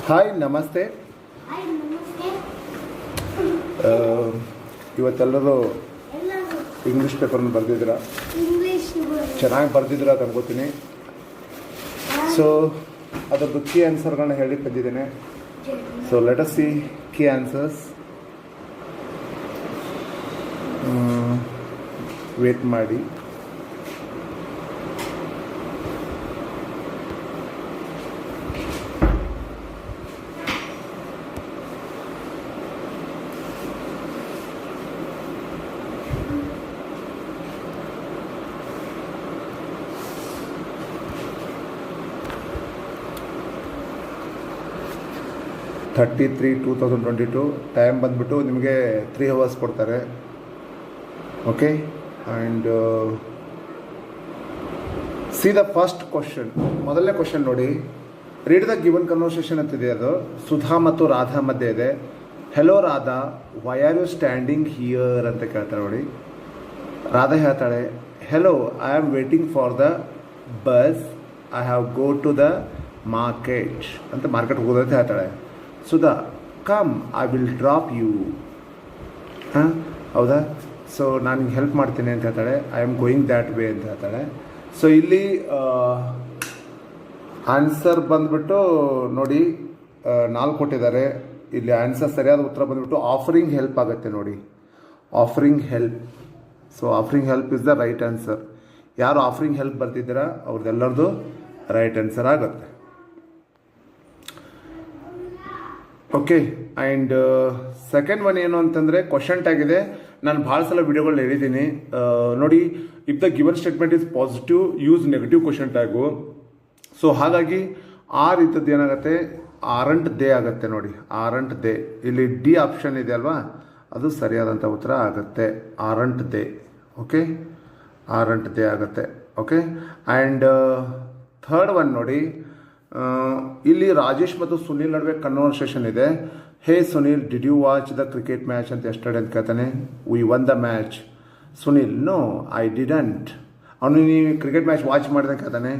Hi ನಮಸ್ತೆ. ಇವತ್ತೆಲ್ಲರೂ English ಪೇಪರ್ನ ಬರೆದಿದ್ದೀರಾ? ಚೆನ್ನಾಗಿ ಬರೆದಿದ್ದೀರಾ ಅಂತ ಅನ್ಕೋತೀನಿ. ಸೊ ಅದರದ್ದು ಕೀ ಆನ್ಸರ್ಗಳನ್ನ ಹೇಳಿ ಬಂದಿದ್ದೇನೆ. So let us see key answers. Wait ಮಾಡಿ. ಥರ್ಟಿ 3/2022 ಟೈಮ್ ಬಂದುಬಿಟ್ಟು ನಿಮಗೆ 3 hours ಕೊಡ್ತಾರೆ. Okay, and see the first question. ಮೊದಲನೇ ಕ್ವಶನ್ ನೋಡಿ. ರೀಡ್ ದ ಗಿವನ್ ಕನ್ವರ್ಸೇಷನ್ ಅಂತಿದೆ. ಅದು ಸುಧಾ ಮತ್ತು ರಾಧಾ ಮಧ್ಯೆ ಇದೆ. Hello Radha, why are you standing here ಅಂತ ಕೇಳ್ತಾರೆ ನೋಡಿ. ರಾಧಾ ಹೇಳ್ತಾಳೆ, hello, I am waiting for the bus, I have go to the market ಅಂತ ಮಾರ್ಕೆಟ್ಗೆ ಹೋಗೋದಂತ ಹೇಳ್ತಾಳೆ. Sudha, come, I will drop you. ಹಾಂ, ಹೌದಾ? ಸೊ ನಾನು ಹೆಲ್ಪ್ ಮಾಡ್ತೀನಿ ಅಂತ ಹೇಳ್ತಾಳೆ. I am going that way ಅಂತ ಹೇಳ್ತಾಳೆ. ಸೊ ಇಲ್ಲಿ ಆನ್ಸರ್ ಬಂದ್ಬಿಟ್ಟು ನೋಡಿ 4 ಕೊಟ್ಟಿದ್ದಾರೆ. ಇಲ್ಲಿ ಆನ್ಸರ್ ಸರಿಯಾದ ಉತ್ತರ ಬಂದ್ಬಿಟ್ಟು ಆಫರಿಂಗ್ ಹೆಲ್ಪ್ ಆಗುತ್ತೆ ನೋಡಿ. Offering help. So offering help is the right answer. ಯಾರು ಆಫರಿಂಗ್ ಹೆಲ್ಪ್ ಬರ್ತಿದ್ದೀರಾ ಅವ್ರದ್ದೆಲ್ಲರದು ರೈಟ್ ಆನ್ಸರ್ ಆಗುತ್ತೆ. ಓಕೆ, ಆ್ಯಂಡ್ ಸೆಕೆಂಡ್ ಒನ್ ಏನು ಅಂತಂದರೆ ಕ್ವಶನ್ ಟ್ಯಾಗ್ ಇದೆ. ನಾನು ಭಾಳ ಸಲ ವಿಡಿಯೋಗಳು ಹೇಳಿದ್ದೀನಿ ನೋಡಿ. If the given statement is positive, use negative question tag. So ಹಾಗಾಗಿ ಆರ್ ಇದ್ದದ್ದು ಏನಾಗುತ್ತೆ, ಆರಂಟ್ ದೇ ಆಗುತ್ತೆ ನೋಡಿ. Aren't they. ಇಲ್ಲಿ ಡಿ ಆಪ್ಷನ್ ಇದೆ ಅಲ್ವಾ, ಅದು ಸರಿಯಾದಂಥ ಉತ್ತರ ಆಗುತ್ತೆ. Aren't they. Okay, aren't they ಆಗುತ್ತೆ. ಓಕೆ, ಆ್ಯಂಡ್ ಥರ್ಡ್ ಒನ್ ನೋಡಿ. ಇಲ್ಲಿ ರಾಜೇಶ್ ಮತ್ತು ಸುನೀಲ್ ನಡುವೆ ಕನ್ವರ್ಸೇಷನ್ ಇದೆ. Hey Sunil, did you watch the cricket match ಅಂತ ಎಸ್ಟರ್ಡೇ ಅಂತ ಕೇಳ್ತಾನೆ. We won the match. Sunil, no I didn't. ಅವನು ನೀವು ಕ್ರಿಕೆಟ್ ಮ್ಯಾಚ್ ವಾಚ್ ಮಾಡಿದೆ ಅಂತ ಹೇಳ್ತಾನೆ.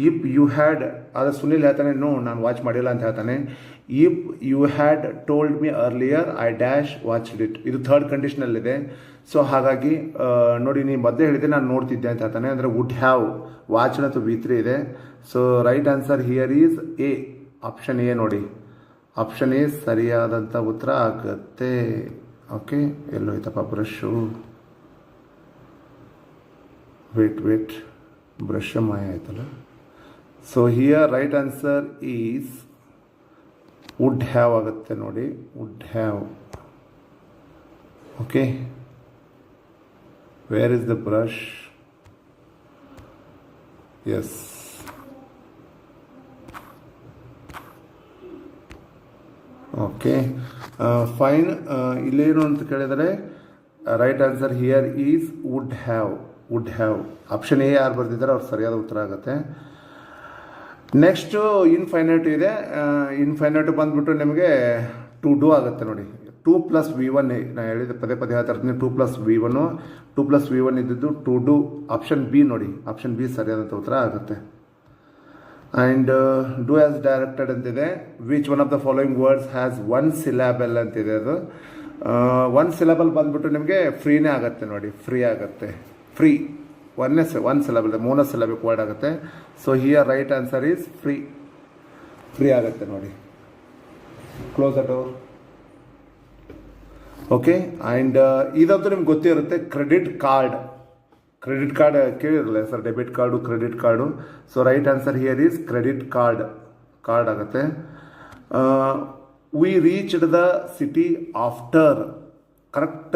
ಇಫ್ ಯು ಹ್ಯಾಡ್, ಆದರೆ ಸುನೀಲ್ ಹೇಳ್ತಾನೆ ನೋ, ನಾನು ವಾಚ್ ಮಾಡಿಲ್ಲ ಅಂತ ಹೇಳ್ತಾನೆ. If you had told me earlier I dash watched it. ಇದು ಥರ್ಡ್ ಕಂಡೀಷನಲ್ಲಿದೆ. ಸೊ ಹಾಗಾಗಿ ನೋಡಿ, ನೀವು ಮಧ್ಯೆ ಹೇಳಿದೆ ನಾನು ನೋಡ್ತಿದ್ದೆ ಅಂತ ಹೇಳ್ತಾನೆ. ಅಂದರೆ ವುಡ್ ಹ್ಯಾವ್, ವಾಚ್ ಮತ್ತು V3 ಇದೆ. So right answer here is A. Option A ನೋಡಿ. ಆಪ್ಷನ್ ಎ ಸರಿಯಾದಂಥ ಉತ್ತರ ಆಗುತ್ತೆ. ಓಕೆ, ಎಲ್ಲೋಯ್ತಪ್ಪ ಬ್ರಷು? ವೇಟ್, ಬ್ರಷ್ ಮಾಯ ಆಯ್ತಲ್ಲ. So here right answer is would have ಆಗುತ್ತೆ ನೋಡಿ. Would have. Okay, where is the brush? Yes. Okay, fine. ಇಲ್ಲೇನು ಅಂತ ಕೇಳಿದರೆ right answer here is would have. Would have. Option A ಯಾರು ಬರ್ತಿದ್ದಾರೆ ಅವ್ರು ಸರಿಯಾದ ಉತ್ತರ ಆಗುತ್ತೆ. ನೆಕ್ಸ್ಟು ಇನ್ಫೈನೈಟ್ ಇದೆ. ಇನ್ಫೈನೈಟ್ ಬಂದ್ಬಿಟ್ಟು ನಿಮಗೆ ಟು ಡೂ ಆಗುತ್ತೆ ನೋಡಿ. 2+V1. ನಾನು ಹೇಳಿದೆ ಪದೇ ಹೇಳ್ತಾ ಇರ್ತೀನಿ. 2+V1. 2+V1 ಇದ್ದಿದ್ದು ಟು ಡೂ. ಆಪ್ಷನ್ ಬಿ ನೋಡಿ. ಆಪ್ಷನ್ ಬಿ ಸರಿಯಾದಂಥ ಉತ್ತರ ಆಗುತ್ತೆ. ಆ್ಯಂಡ್ ಡೂ ಆ್ಯಸ್ ಡೈರೆಕ್ಟೆಡ್ ಅಂತಿದೆ. Which one of the following words has 1 syllable ಅಂತಿದೆ. ಅದು 1 syllable ಬಂದ್ಬಿಟ್ಟು ನಿಮಗೆ ಫ್ರೀನೇ ಆಗುತ್ತೆ ನೋಡಿ. ಫ್ರೀ ಆಗುತ್ತೆ. ಫ್ರೀ. 1 syllable, 3 syllabic ವರ್ಡ್ ಆಗುತ್ತೆ. So here right answer is free. Free ಆಗುತ್ತೆ ನೋಡಿ. Close the door. Okay, and ಇದಂತೂ ನಿಮ್ಗೆ ಗೊತ್ತಿರುತ್ತೆ. ಕ್ರೆಡಿಟ್ ಕಾರ್ಡ್ ಕೇಳಿರಲ್ಲ sir? Debit card, credit card. So right answer here is credit card ಆಗುತ್ತೆ. We reached the city after. Correct.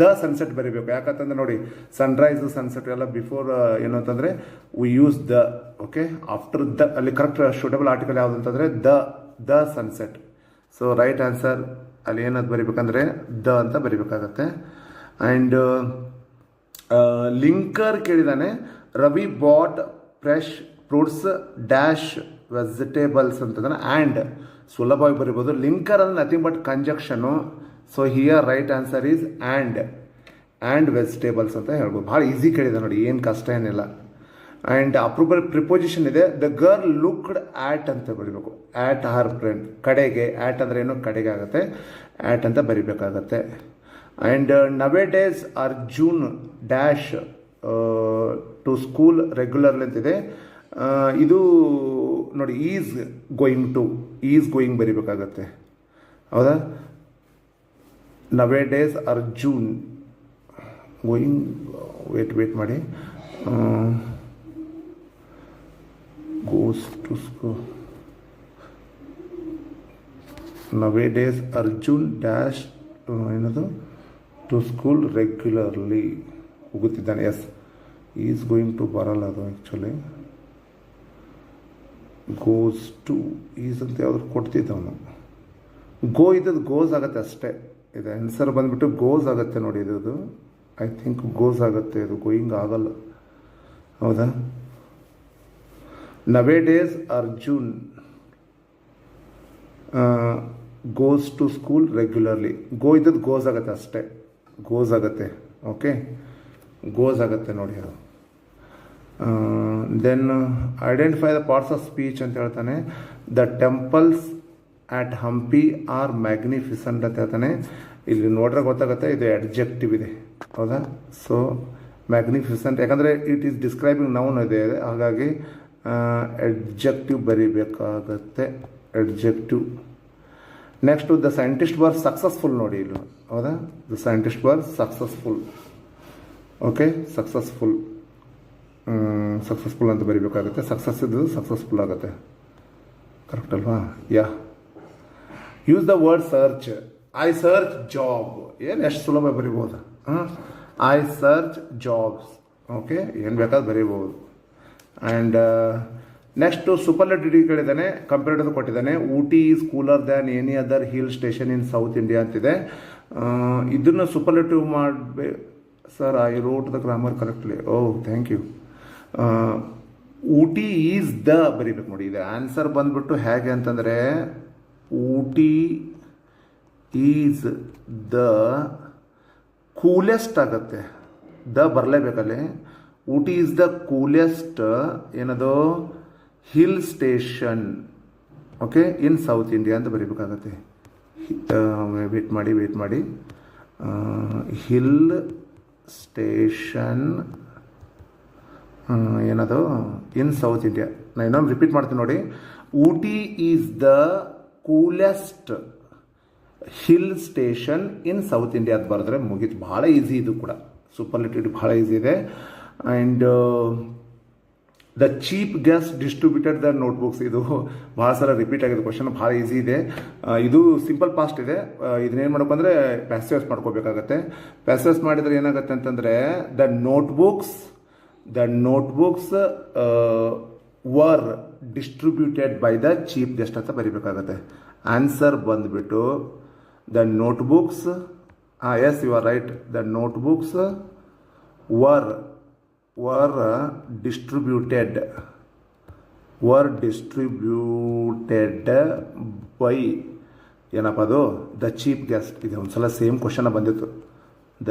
The sunset ಬರೀಬೇಕು. ಯಾಕಂತಂದ್ರೆ ನೋಡಿ, ಸನ್ರೈಸು ಸನ್ಸೆಟ್ ಎಲ್ಲ ಬಿಫೋರ್ ಏನು ಅಂತಂದರೆ we use the. Okay, after the ಅಲ್ಲಿ correct suitable article ಯಾವುದು ಅಂತಂದರೆ the sunset. So right answer ಅಲ್ಲಿ ಏನದು ಬರಿಬೇಕಂದ್ರೆ ದ ಅಂತ ಬರಿಬೇಕಾಗತ್ತೆ. ಆ್ಯಂಡ್ ಲಿಂಕರ್ ಕೇಳಿದಾನೆ. Ravi bought fresh fruits dash vegetables ಅಂತಂದ್ರೆ ಆ್ಯಂಡ್ ಸುಲಭವಾಗಿ ಬರಿಬೋದು. ಲಿಂಕರ್ ಅಂದರೆ nothing but conjunction. So here right answer is and vegetables ಅಂತ ಹೇಳ್ಬೋದು. ಭಾಳ ಈಸಿ ಕೇಳಿದೆ ನೋಡಿ, ಏನು ಕಷ್ಟ ಏನಿಲ್ಲ. ಆ್ಯಂಡ್ ಅಪ್ರೂವಲ್ ಪ್ರಿಪೋಸಿಷನ್ ಇದೆ. ದ ಗರ್ಲ್ ಲುಕ್ಡ್ ಆ್ಯಟ್ ಅಂತ ಬರೀಬೇಕು. ಆ್ಯಟ್ ಹರ್ ಫ್ರೆಂಡ್, ಕಡೆಗೆ. ಆ್ಯಟ್ ಅಂದರೆ ಏನು, ಕಡೆಗೆ ಆಗುತ್ತೆ. ಆ್ಯಟ್ ಅಂತ ಬರಿಬೇಕಾಗತ್ತೆ. And nowadays Arjun dash to school regularly ಅಂತಿದೆ. ಇದು ನೋಡಿ, ಈಸ್ ಗೋಯಿಂಗ್ ಬರಿಬೇಕಾಗತ್ತೆ. ಹೌದಾ? Nowadays Arjun going, wait ಮಾಡಿ, goes to school. Nowadays Arjun dash ಏನದು ಟು ಸ್ಕೂಲ್ ರೆಗ್ಯುಲರ್ಲಿ ಹೋಗುತ್ತಿದ್ದಾನೆ. ಎಸ್, ಈಸ್ ಗೋಯಿಂಗ್ ಟು ಬರಲ್ಲ ಅದು ಆ್ಯಕ್ಚುಲಿ. ಗೋಸ್ ಟು ಈಸ್ ಅಂತ ಯಾವ್ದು ಕೊಡ್ತಿದ್ದವನು. ಗೋ ಇದ್ದದ್ದು ಗೋಸ್ ಆಗುತ್ತೆ ಅಷ್ಟೇ. ಇದು ಆನ್ಸರ್ ಬಂದ್ಬಿಟ್ಟು ಗೋಸ್ ಆಗುತ್ತೆ ನೋಡಿ. ಇದು ಐ ಥಿಂಕ್ ಗೋಸ್ ಆಗುತ್ತೆ, ಇದು ಗೋಯಿಂಗ್ ಆಗಲ್ಲ. ಹೌದಾ? Nowadays Arjun goes to school regularly. Go ಇದ್ದದ್ದು ಗೋಸ್ ಆಗುತ್ತೆ ಅಷ್ಟೇ, ಗೋಸ್ ಆಗುತ್ತೆ. ಓಕೆ, ಗೋಸ್ ಆಗುತ್ತೆ ನೋಡಿ ಅದು. Then identify the parts of speech ಅಂತ ಹೇಳ್ತಾನೆ. The temples at Hampi are magnificent ಅಂತ ಹೇಳ್ತಾನೆ. ಇಲ್ಲಿ ನೋಡ್ರೆ ಗೊತ್ತಾಗುತ್ತೆ, ಇದು ಅಡ್ಜೆಕ್ಟಿವ್ ಇದೆ. ಹೌದಾ? ಸೊ ಮ್ಯಾಗ್ನಿಫಿಸೆಂಟ್ ಯಾಕಂದರೆ ಇಟ್ ಈಸ್ ಡಿಸ್ಕ್ರೈಬಿಂಗ್ ನೌನ್ ಇದೆ, ಹಾಗಾಗಿ ಅಡ್ಜೆಕ್ಟಿವ್ ಬರಿಬೇಕಾಗತ್ತೆ. Adjective. Next the scientist were successful ನೋಡಿ ಇಲ್ಲಿ. ಹೌದಾ? The scientist were successful. Okay, successful ಅಂತ ಬರಿಬೇಕಾಗುತ್ತೆ. ಸಕ್ಸಸ್ ಇದ್ದು ಸಕ್ಸಸ್ಫುಲ್ ಆಗುತ್ತೆ. ಕರೆಕ್ಟ್ ಅಲ್ವಾ? Yeah. Use the word search. I search job. ಏನು ಎಷ್ಟು ಸುಲಭ ಬರಿಬೋದು. I search jobs. ಓಕೆ, ಏನು ಬೇಕಾದ್ರೂ ಬರೀಬೋದು. ಆ್ಯಂಡ್ ನೆಕ್ಸ್ಟು ಸೂಪರ್ಲೇಟಿವ್ ಕೇಳಿದ್ದಾನೆ, ಕಂಪೇರಿಟಿವ್ ಕೊಟ್ಟಿದ್ದಾನೆ. Ooty is cooler than any other hill station in South India ಅಂತಿದೆ. ಇದನ್ನು ಸೂಪರ್ಲೇಟಿವ್ ಮಾಡಬೇಕು sir. I wrote the grammar correctly. Oh, thank you. Ooty is the ಬರೀಬೇಕು ನೋಡಿ. ಇದೆ ಆನ್ಸರ್ ಬಂದ್ಬಿಟ್ಟು ಹೇಗೆ ಅಂತಂದರೆ, ಊಟಿ ಈಸ್ ದ ಕೂಲೆಸ್ಟ್ ಆಗುತ್ತೆ. ದ ಬರಲೇಬೇಕಲ್ಲಿ. ಊಟಿ ಈಸ್ ದ ಕೂಲೆಸ್ಟ್ ಏನದು hill station. Okay, in South India ಅಂತ ಬರೀಬೇಕಾಗತ್ತೆ. ವೇಟ್ ಮಾಡಿ. ಹಿಲ್ ಸ್ಟೇಷನ್ ಏನದು ಇನ್ ಸೌತ್ ಇಂಡಿಯಾ. ನಾನು ಇನ್ನೊಂದು ರಿಪೀಟ್ ಮಾಡ್ತೀನಿ ನೋಡಿ. Ooty is the coolest hill station in South India ಅಂತ ಬರೆದ್ರೆ ಮುಗೀತು. ಭಾಳ ಈಸಿ ಇದು ಕೂಡ. ಸೂಪರ್ಲೇಟಿವ್ ಭಾಳ ಈಸಿ ಇದೆ. And the cheap guest distributed the notebooks. ಇದು ಭಾಳ ಸಲ ರಿಪೀಟ್ ಆಗಿದೆ ಕ್ವಶನ್. ಭಾಳ ಈಸಿ ಇದೆ. ಇದು ಸಿಂಪಲ್ ಪಾಸ್ಟ್ ಇದೆ. ಇದನ್ನೇನು ಮಾಡಬೇಕು ಅಂದರೆ ಪ್ಯಾಸಿವ್ಸ್ ಮಾಡ್ಕೋಬೇಕಾಗತ್ತೆ. ಪ್ಯಾಸಿವ್ಸ್ ಮಾಡಿದರೆ ಏನಾಗುತ್ತೆ ಅಂತಂದರೆ, the notebooks were distributed by the chief guest ಅಂತ ಬರೀಬೇಕಾಗತ್ತೆ. ಆನ್ಸರ್ ಬಂದುಬಿಟ್ಟು the notebooks. Yes, you are right. The notebooks were distributed by ಏನಪ್ಪ ಅದು, ದ ಚೀಫ್ ಗೆಸ್ಟ್. ಇದೆ ಒಂದ್ಸಲ ಸೇಮ್ ಕ್ವಶನ್ ಬಂದಿತ್ತು. ದ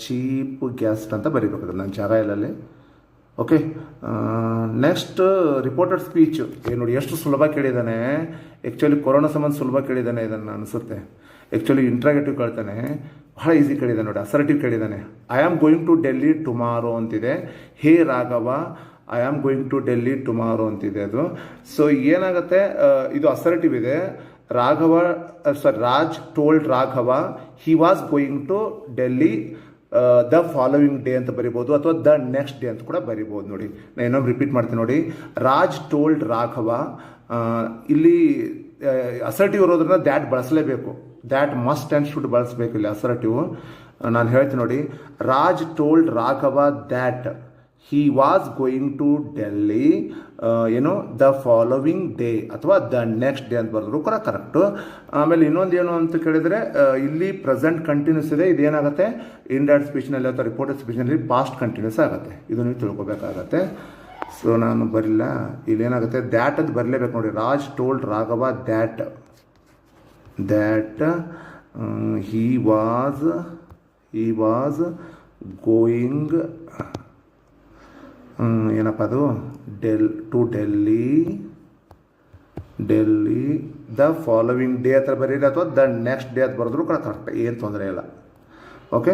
ಚೀಫ್ ಗೆಸ್ಟ್ ಅಂತ ಬರೀಬೇಕಾಗುತ್ತೆ. ನನ್ನ ಜಾಗ ಇಲ್ಲಲ್ಲಿ. Okay, next reported speech. ನೋಡಿ ಎಷ್ಟು ಸುಲಭ ಕೇಳಿದ್ದಾನೆ. ಆ್ಯಕ್ಚುಲಿ ಕೊರೋನಾ ಸಂಬಂಧ ಸುಲಭ ಕೇಳಿದ್ದಾನೆ ಇದನ್ನು ಅನಿಸುತ್ತೆ. ಆ್ಯಕ್ಚುಲಿ ಇಂಟ್ರಾಗೇಟಿವ್ ಕೇಳ್ತಾನೆ, ಭಾಳ ಈಸಿ ಕೇಳಿದ್ದಾನೆ ನೋಡಿ. ಅಸರ್ಟಿವ್ ಕೇಳಿದ್ದಾನೆ. I am going to Delhi tomorrow ಅಂತಿದೆ. Hey Raghava, I am going to Delhi tomorrow ಅಂತಿದೆ ಅದು. ಸೊ ಏನಾಗುತ್ತೆ, ಇದು ಅಸರ್ಟಿವ್ ಇದೆ. Raj told Raghava he was going to Delhi the following day ಅಂತ ಬರಿಬೋದು, ಅಥವಾ ದ ನೆಕ್ಸ್ಟ್ ಡೇ ಅಂತ ಕೂಡ ಬರಿಬೋದು ನೋಡಿ. ನಾನು ಇನ್ನೊಂದು ರಿಪೀಟ್ ಮಾಡ್ತೀನಿ ನೋಡಿ. ರಾಜ್ ಟೋಲ್ಡ್ ರಾಘವ. ಇಲ್ಲಿ ಅಸರ್ಟಿವ್ ಇರೋದ್ರಿಂದ ದ್ಯಾಟ್ ಬಳಸಲೇಬೇಕು. ದ್ಯಾಟ್ ಮಸ್ಟ್ ಆ್ಯಂಡ್ ಶುಡ್ ಬಳಸಬೇಕು ಇಲ್ಲಿ ಅಸರ್ಟಿವ್. ನಾನು ಹೇಳ್ತೀನಿ ನೋಡಿ. Raj told Raghava that he was going to Delhi the following day ಅಥವಾ ದ ನೆಕ್ಸ್ಟ್ ಡೇ ಅಂತ ಬರೆದ್ರು ಕೂಡ ಕರೆಕ್ಟು. ಆಮೇಲೆ ಇನ್ನೊಂದು ಏನು ಅಂತ ಕೇಳಿದರೆ, ಇಲ್ಲಿ ಪ್ರೆಸೆಂಟ್ ಕಂಟಿನ್ಯೂಸ್ ಇದೆ. ಇದೇನಾಗುತ್ತೆ, ಇಂಡೈರೆಕ್ಟ್ ಸ್ಪೀಚ್ನಲ್ಲಿ ಅಥವಾ ರಿಪೋರ್ಟೆಡ್ ಸ್ಪೀಚ್ನಲ್ಲಿ ಪಾಸ್ಟ್ ಕಂಟಿನ್ಯೂಸ್ ಆಗುತ್ತೆ. ಇದು ನೀವು ತಿಳ್ಕೊಬೇಕಾಗತ್ತೆ. ಸೊ ನಾನು ಬರಲಿಲ್ಲ. ಇಲ್ಲೇನಾಗುತ್ತೆ, ದ್ಯಾಟ್ ಅಂತ ಬರಲೇಬೇಕು ನೋಡಿ. Raj told Raghava that he was going ಏನಪ್ಪ ಅದು ಡೆಲ್ಲಿ ದ ಫಾಲೋವಿಂಗ್ ಡೇ ಹತ್ರ ಬರೀರಿ ಅಥವಾ ದ ನೆಕ್ಸ್ಟ್ ಡೇ ಅಂತ ಬರೆದ್ರು ಕರೆಕ್ಟ್, ಏನು ತೊಂದರೆ ಇಲ್ಲ. ಓಕೆ,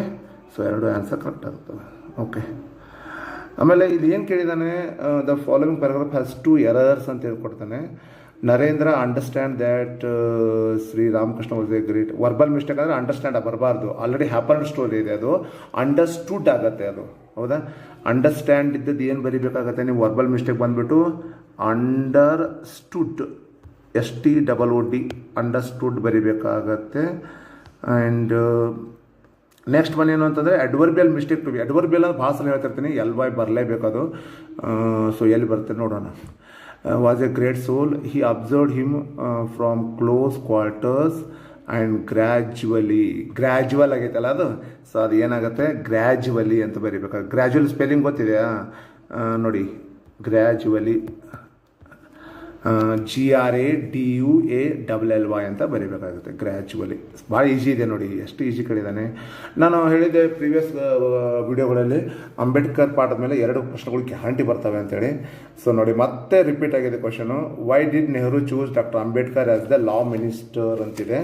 ಸೊ ಎರಡು ಆನ್ಸರ್ ಕರೆಕ್ಟ್ ಆಗುತ್ತವೆ. ಓಕೆ, ಆಮೇಲೆ ಇಲ್ಲಿ ಏನು ಕೇಳಿದ್ದಾನೆ, the following paragraph has 2 errors ಅಂತ ಹೇಳ್ಕೊಡ್ತಾನೆ. Narendra understand that Shri Ramakrishna was a great. Verbal mistake ಅಂದರೆ ಅಂಡರ್ಸ್ಟ್ಯಾಂಡ್ ಬರಬಾರ್ದು, ಆಲ್ರೆಡಿ ಹ್ಯಾಪನ್ ಸ್ಟೋರಿ ಇದೆ, ಅದು ಅಂಡರ್ಸ್ಟುಡ್ ಆಗುತ್ತೆ ಅದು. ಹೌದಾ, ಅಂಡರ್ಸ್ಟ್ಯಾಂಡ್ ಇದ್ದದ್ದು ಏನು ಬರೀಬೇಕಾಗತ್ತೆ, ನೀವು ವರ್ಬಲ್ ಮಿಸ್ಟೇಕ್ ಬಂದುಬಿಟ್ಟು ಅಂಡರ್ಸ್ಟುಡ್ STOOD ಅಂಡರ್ಸ್ಟುಡ್ ಬರೀಬೇಕಾಗತ್ತೆ. ಆ್ಯಂಡ್ ನೆಕ್ಸ್ಟ್ ಒನ್ ಏನು ಅಂತಂದರೆ adverbial mistake to be. Adverbial ಅಂದ್ರೆ ಭಾಳ ಸಲ ಹೇಳ್ತಿರ್ತೀನಿ, LY ಬರಲೇಬೇಕದು. ಸೊ ಎಲ್ಲಿ ಬರ್ತೇನೆ ನೋಡೋಣ. Was a great soul, he observed him from close quarters and gradual ಆಗೈತಲ್ಲ ಅದು, ಸೊ ಅದು ಏನಾಗುತ್ತೆ ಗ್ರ್ಯಾಜುವಲಿ ಅಂತ ಬರೀಬೇಕಾಗುತ್ತೆ. ಗ್ರ್ಯಾಜುವಲ್ ಸ್ಪೆಲ್ಲಿಂಗ್ ಗೊತ್ತಿದೆಯಾ ನೋಡಿ, ಗ್ರ್ಯಾಜುವಲಿ GRADUALLY ಅಂತ ಬರೀಬೇಕಾಗುತ್ತೆ, ಗ್ರ್ಯಾಜುವಲಿ. ಭಾಳ ಈಸಿ ಇದೆ ನೋಡಿ, ಎಷ್ಟು ಈಸಿ ಕಳಿದಾನೆ. ನಾನು ಹೇಳಿದ್ದೆ ಪ್ರೀವಿಯಸ್ ವಿಡಿಯೋಗಳಲ್ಲಿ ಅಂಬೇಡ್ಕರ್ ಪಾಠದ ಮೇಲೆ 2 ಪ್ರಶ್ನೆಗಳು ಗ್ಯಾರಂಟಿ ಬರ್ತವೆ ಅಂತೇಳಿ. ಸೊ ನೋಡಿ ಮತ್ತೆ ರಿಪೀಟ್ ಆಗಿದೆ question. Why did Nehru choose doctor Ambedkar as the law minister ಅಂತಿದೆ.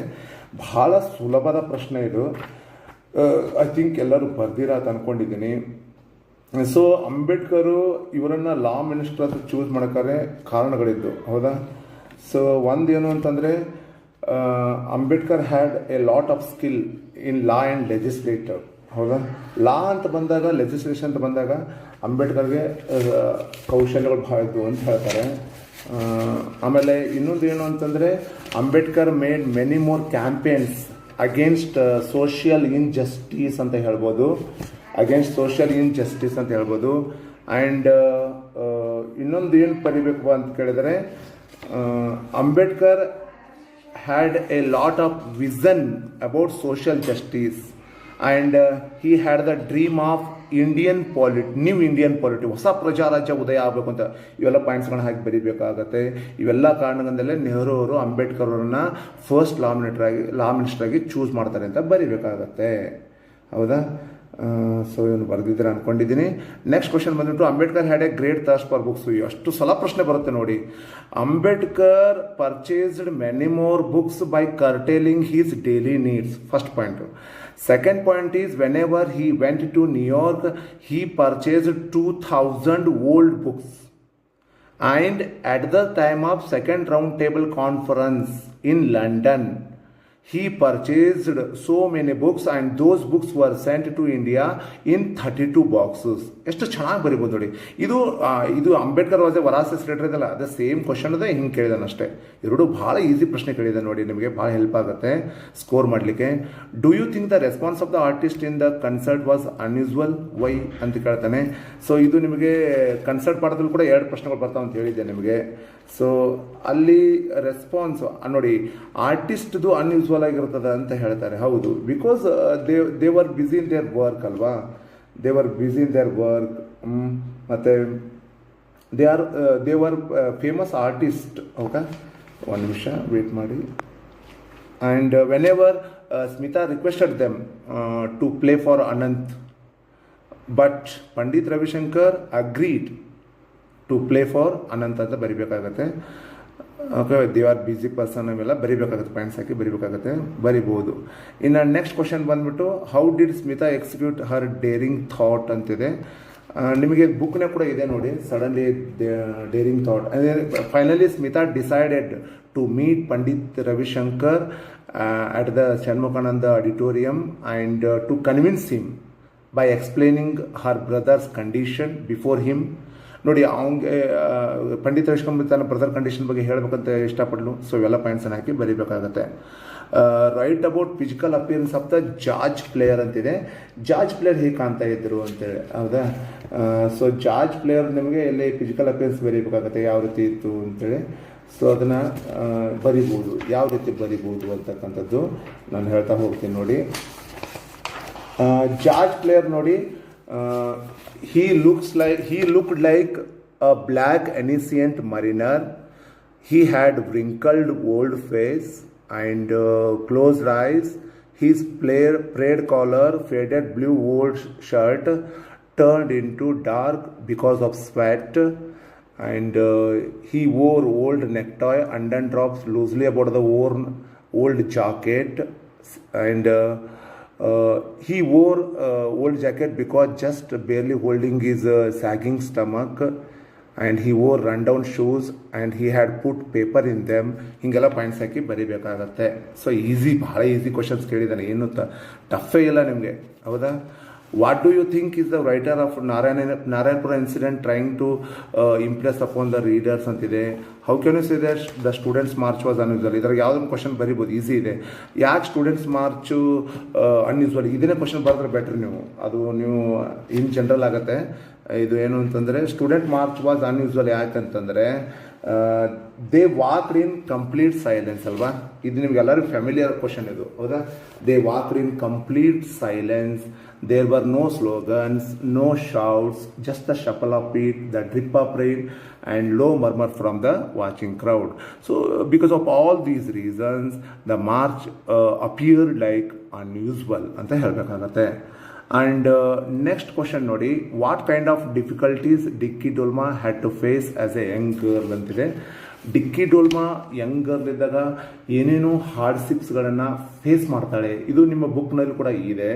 ಭಾಳ ಸುಲಭದ ಪ್ರಶ್ನೆ ಇದು. ಐ ಥಿಂಕ್ ಎಲ್ಲರೂ ಬರ್ದಿರಾ ಅಂತ ಅಂದ್ಕೊಂಡಿದ್ದೀನಿ. ಸೊ ಅಂಬೇಡ್ಕರು ಇವರನ್ನು ಲಾ ಮಿನಿಸ್ಟರ್ ಅಂತ ಚೂಸ್ ಮಾಡೋಕ್ಕಾರೆ ಕಾರಣಗಳಿದ್ದು. ಹೌದಾ, ಸೊ ಒಂದೇನು ಅಂತಂದರೆ Ambedkar had A lot of skill in law and legislator. ಹೌದಾ, ಲಾ ಅಂತ ಬಂದಾಗ, ಲೆಜಿಸ್ಲೇಷನ್ ಅಂತ ಬಂದಾಗ ಅಂಬೇಡ್ಕರ್ಗೆ ಕೌಶಲ್ಯಗಳು ಭಾಳ ಇದ್ವು ಅಂತ ಹೇಳ್ತಾರೆ. ಆಮೇಲೆ ಇನ್ನೊಂದು ಏನು ಅಂತಂದರೆ Ambedkar made many more campaigns against social injustice ಅಂತ ಹೇಳ್ಬೋದು, ಅಂತ ಹೇಳ್ಬೋದು. ಆ್ಯಂಡ್ ಇನ್ನೊಂದು ಏನು ಬರಿಬೇಕು ಅಂತ ಕೇಳಿದರೆ Ambedkar had A lot of vision about social justice and he had the dream of new Indian polity, ಹೊಸ ಪ್ರಜಾರಾಜ್ಯ ಉದಯ ಆಗಬೇಕು ಅಂತ. ಇವೆಲ್ಲ ಪಾಯಿಂಟ್ಸ್ಗಳನ್ನ ಹಾಕಿ ಬರೀಬೇಕಾಗತ್ತೆ. ಇವೆಲ್ಲ ಕಾರಣದಿಂದಲೇ ನೆಹರು ಅವರು ಅಂಬೇಡ್ಕರ್ ಅವರನ್ನು ಫಸ್ಟ್ ಲಾ ಮಿನಿಸ್ಟರ್ ಆಗಿ ಚೂಸ್ ಮಾಡ್ತಾರೆ ಅಂತ ಬರೀಬೇಕಾಗತ್ತೆ. ಹೌದಾ, ಸೊ ಇವನು ಬರೆದಿದ್ರೆ ಅಂದ್ಕೊಂಡಿದ್ದೀನಿ. ನೆಕ್ಸ್ಟ್ ಕ್ವಶನ್ ಬಂದ್ಬಿಟ್ಟು Ambedkar had a great thirst for books. ಅಷ್ಟು ಸಲ ಪ್ರಶ್ನೆ ಬರುತ್ತೆ ನೋಡಿ. Ambedkar purchased many more books by curtailing his daily needs. First point. Second point is whenever he went to New York he purchased 2000 old books. And at the time of second round table conference in London, he purchased so many books and those books were sent to India in 32 boxes. ಎಷ್ಟು ಚೆನ್ನಾಗಿ ಬರಿಬೋದು ನೋಡಿ. ಇದು Ambedkar was A ವರಾಸಸ್ letter ಇದಲ್ಲ, ಅದೇ same question ಅದೇ ಹಿಂಗೆ ಕೇಳಿದಾನೆ ಅಷ್ಟೇ. ಎರಡು ಭಾಳ ಈಸಿ ಪ್ರಶ್ನೆ ಕೇಳಿದೆ ನೋಡಿ, ನಿಮಗೆ ಭಾಳ ಹೆಲ್ಪ್ ಆಗುತ್ತೆ ಸ್ಕೋರ್ ಮಾಡಲಿಕ್ಕೆ. Do you think the response of the artist in the concert was unusual, why ಅಂತ ಕೇಳ್ತಾನೆ. ಸೊ ಇದು ನಿಮಗೆ ಕನ್ಸರ್ಟ್ ಪಾಠದಲ್ಲಿ ಕೂಡ 2 ಪ್ರಶ್ನೆಗಳು ಬರ್ತಾವೆ ಅಂತ ಹೇಳಿದ್ದೆ ನಿಮಗೆ. ಸೊ ಅಲ್ಲಿ ರೆಸ್ಪಾನ್ಸ್ ನೋಡಿ, ಆರ್ಟಿಸ್ಟ್ದು ಅನ್ಯೂಸ್ವಲ್ ಆಗಿರ್ತದೆ ಅಂತ ಹೇಳ್ತಾರೆ. ಹೌದು, because they were busy in their work ಅಲ್ವಾ, they were busy in their work. ಮತ್ತು they were famous artist. Okay, ಒಂದು ನಿಮಿಷ ವೇಟ್ ಮಾಡಿ. And whenever Smita requested them to play for Anant, but Pandit Ravi Shankar agreed to play for Anant ಅಂತ ಬರಿಬೇಕಾಗತ್ತೆ. Okay, they are busy person ಅವೆಲ್ಲ ಬರಿಬೇಕಾಗುತ್ತೆ, points ಹಾಕಿ ಬರಿಬೇಕಾಗತ್ತೆ, ಬರಿಬೋದು. ಇನ್ನು ನೆಕ್ಸ್ಟ್ ಕ್ವಶನ್ ಬಂದ್ಬಿಟ್ಟು how did Smita execute her daring thought ಅಂತಿದೆ. ನಿಮಗೆ ಬುಕ್ನೇ ಕೂಡ ಇದೆ ನೋಡಿ, suddenly daring thought. Finally Smita decided to meet Pandit Ravishankar at the Shanmukananda auditorium and to convince him by explaining her brother's condition before him. ನೋಡಿ, ಅವನಿಗೆ ಪಂಡಿತ್ ರವಿಶಂಕರ್ ತನ್ನ ಬ್ರದರ್ ಕಂಡೀಷನ್ ಬಗ್ಗೆ ಹೇಳಬೇಕಂತ ಇಷ್ಟಪಡಲು. ಸೊ ಇವೆಲ್ಲ ಪಾಯಿಂಟ್ಸನ್ನು ಹಾಕಿ ಬರೀಬೇಕಾಗತ್ತೆ. Write about physical appearance of the George player ಅಂತಿದೆ. ಜಾರ್ಜ್ ಪ್ಲೇಯರ್ ಹೇಗೆ ಕಾಣ್ತಾ ಇದ್ರು ಅಂತೇಳಿ. ಹೌದಾ, ಸೊ ಜಾರ್ಜ್ ಪ್ಲೇಯರ್ ನಿಮಗೆ ಎಲ್ಲಿ ಫಿಸಿಕಲ್ ಅಪಿಯರೆನ್ಸ್ ಬರೀಬೇಕಾಗತ್ತೆ, ಯಾವ ರೀತಿ ಇತ್ತು ಅಂತೇಳಿ. ಸೊ ಅದನ್ನು ಬರಿಬೋದು, ಯಾವ ರೀತಿ ಬರಿಬೋದು ಅಂತಕ್ಕಂಥದ್ದು ನಾನು ಹೇಳ್ತಾ ಹೋಗ್ತೀನಿ ನೋಡಿ. ಜಾರ್ಜ್ ಪ್ಲೇಯರ್ ನೋಡಿ, he looked like a black ancient mariner. He had wrinkled old face and closed eyes. His frayed collar, faded blue old shirt, turned into dark because of sweat, and he wore old necktie undone drops loosely about the worn old jacket, and he wore old jacket because just barely holding his sagging stomach, and he wore rundown shoes and he had put paper in them. ಹಿಂಗೆಲ್ಲ points ಹಾಕಿ ಬರಿಬೇಕಾಗತ್ತೆ. So ಭಾಳ easy questions ಕೇಳಿದ್ದಾನೆ, ಏನು ಟಫೇ ಇಲ್ಲ ನಿಮಗೆ, ಹೌದಾ? What do you think is the writer of Narayanpura incident trying to impress upon the readers ಅಂತಿದೆ. How can you say that the students march was unusual? ಇದ್ರಾಗ ಯಾವುದೊಂದು ಕ್ವಶನ್ ಬರಿಬೋದು, ಈಸಿ ಇದೆ. ಯಾಕೆ ಸ್ಟೂಡೆಂಟ್ಸ್ ಮಾರ್ಚು ಅನ್ಯೂಸ್ವಲ್, ಇದನ್ನೇ ಕ್ವಶನ್ ಬರೆದ್ರೆ better ನೀವು. ಅದು ನೀವು ಇನ್ ಜನರಲ್ ಆಗುತ್ತೆ. ಇದು ಏನು ಅಂತಂದರೆ ಸ್ಟೂಡೆಂಟ್ ಮಾರ್ಚ್ ವಾಸ್ ಅನ್ಯೂಸ್ವಲ್ ಯಾಕಂತಂದರೆ they walked in complete silence ಅಲ್ವಾ. ಇದು ನಿಮ್ಗೆಲ್ಲರಿಗೂ ಫ್ಯಾಮಿಲಿಯರ್ ಕ್ವಶನ್ ಇದು, ಹೌದಾ? They walked in complete silence. There were no slogans, no shouts, just the shuffle of feet, the drip of rain, and low murmur from the watching crowd. So, because of all these reasons, the march appeared like unusual ಅಂತ ಹೇಳಬೇಕಾಗತ್ತೆ. And next question ನೋಡಿ, what kind of difficulties Dicky Dolma had to face as a young girl ಅಂತಿದೆ. ಡಿಕ್ಕಿ Dolma Young girl ಇದ್ದಾಗ ಏನೇನೋ ಹಾರ್ಡ್ಶಿಪ್ಸ್ಗಳನ್ನು face ಮಾಡ್ತಾಳೆ. ಇದು ನಿಮ್ಮ ಬುಕ್ನಲ್ಲಿ ಕೂಡ ಇದೆ.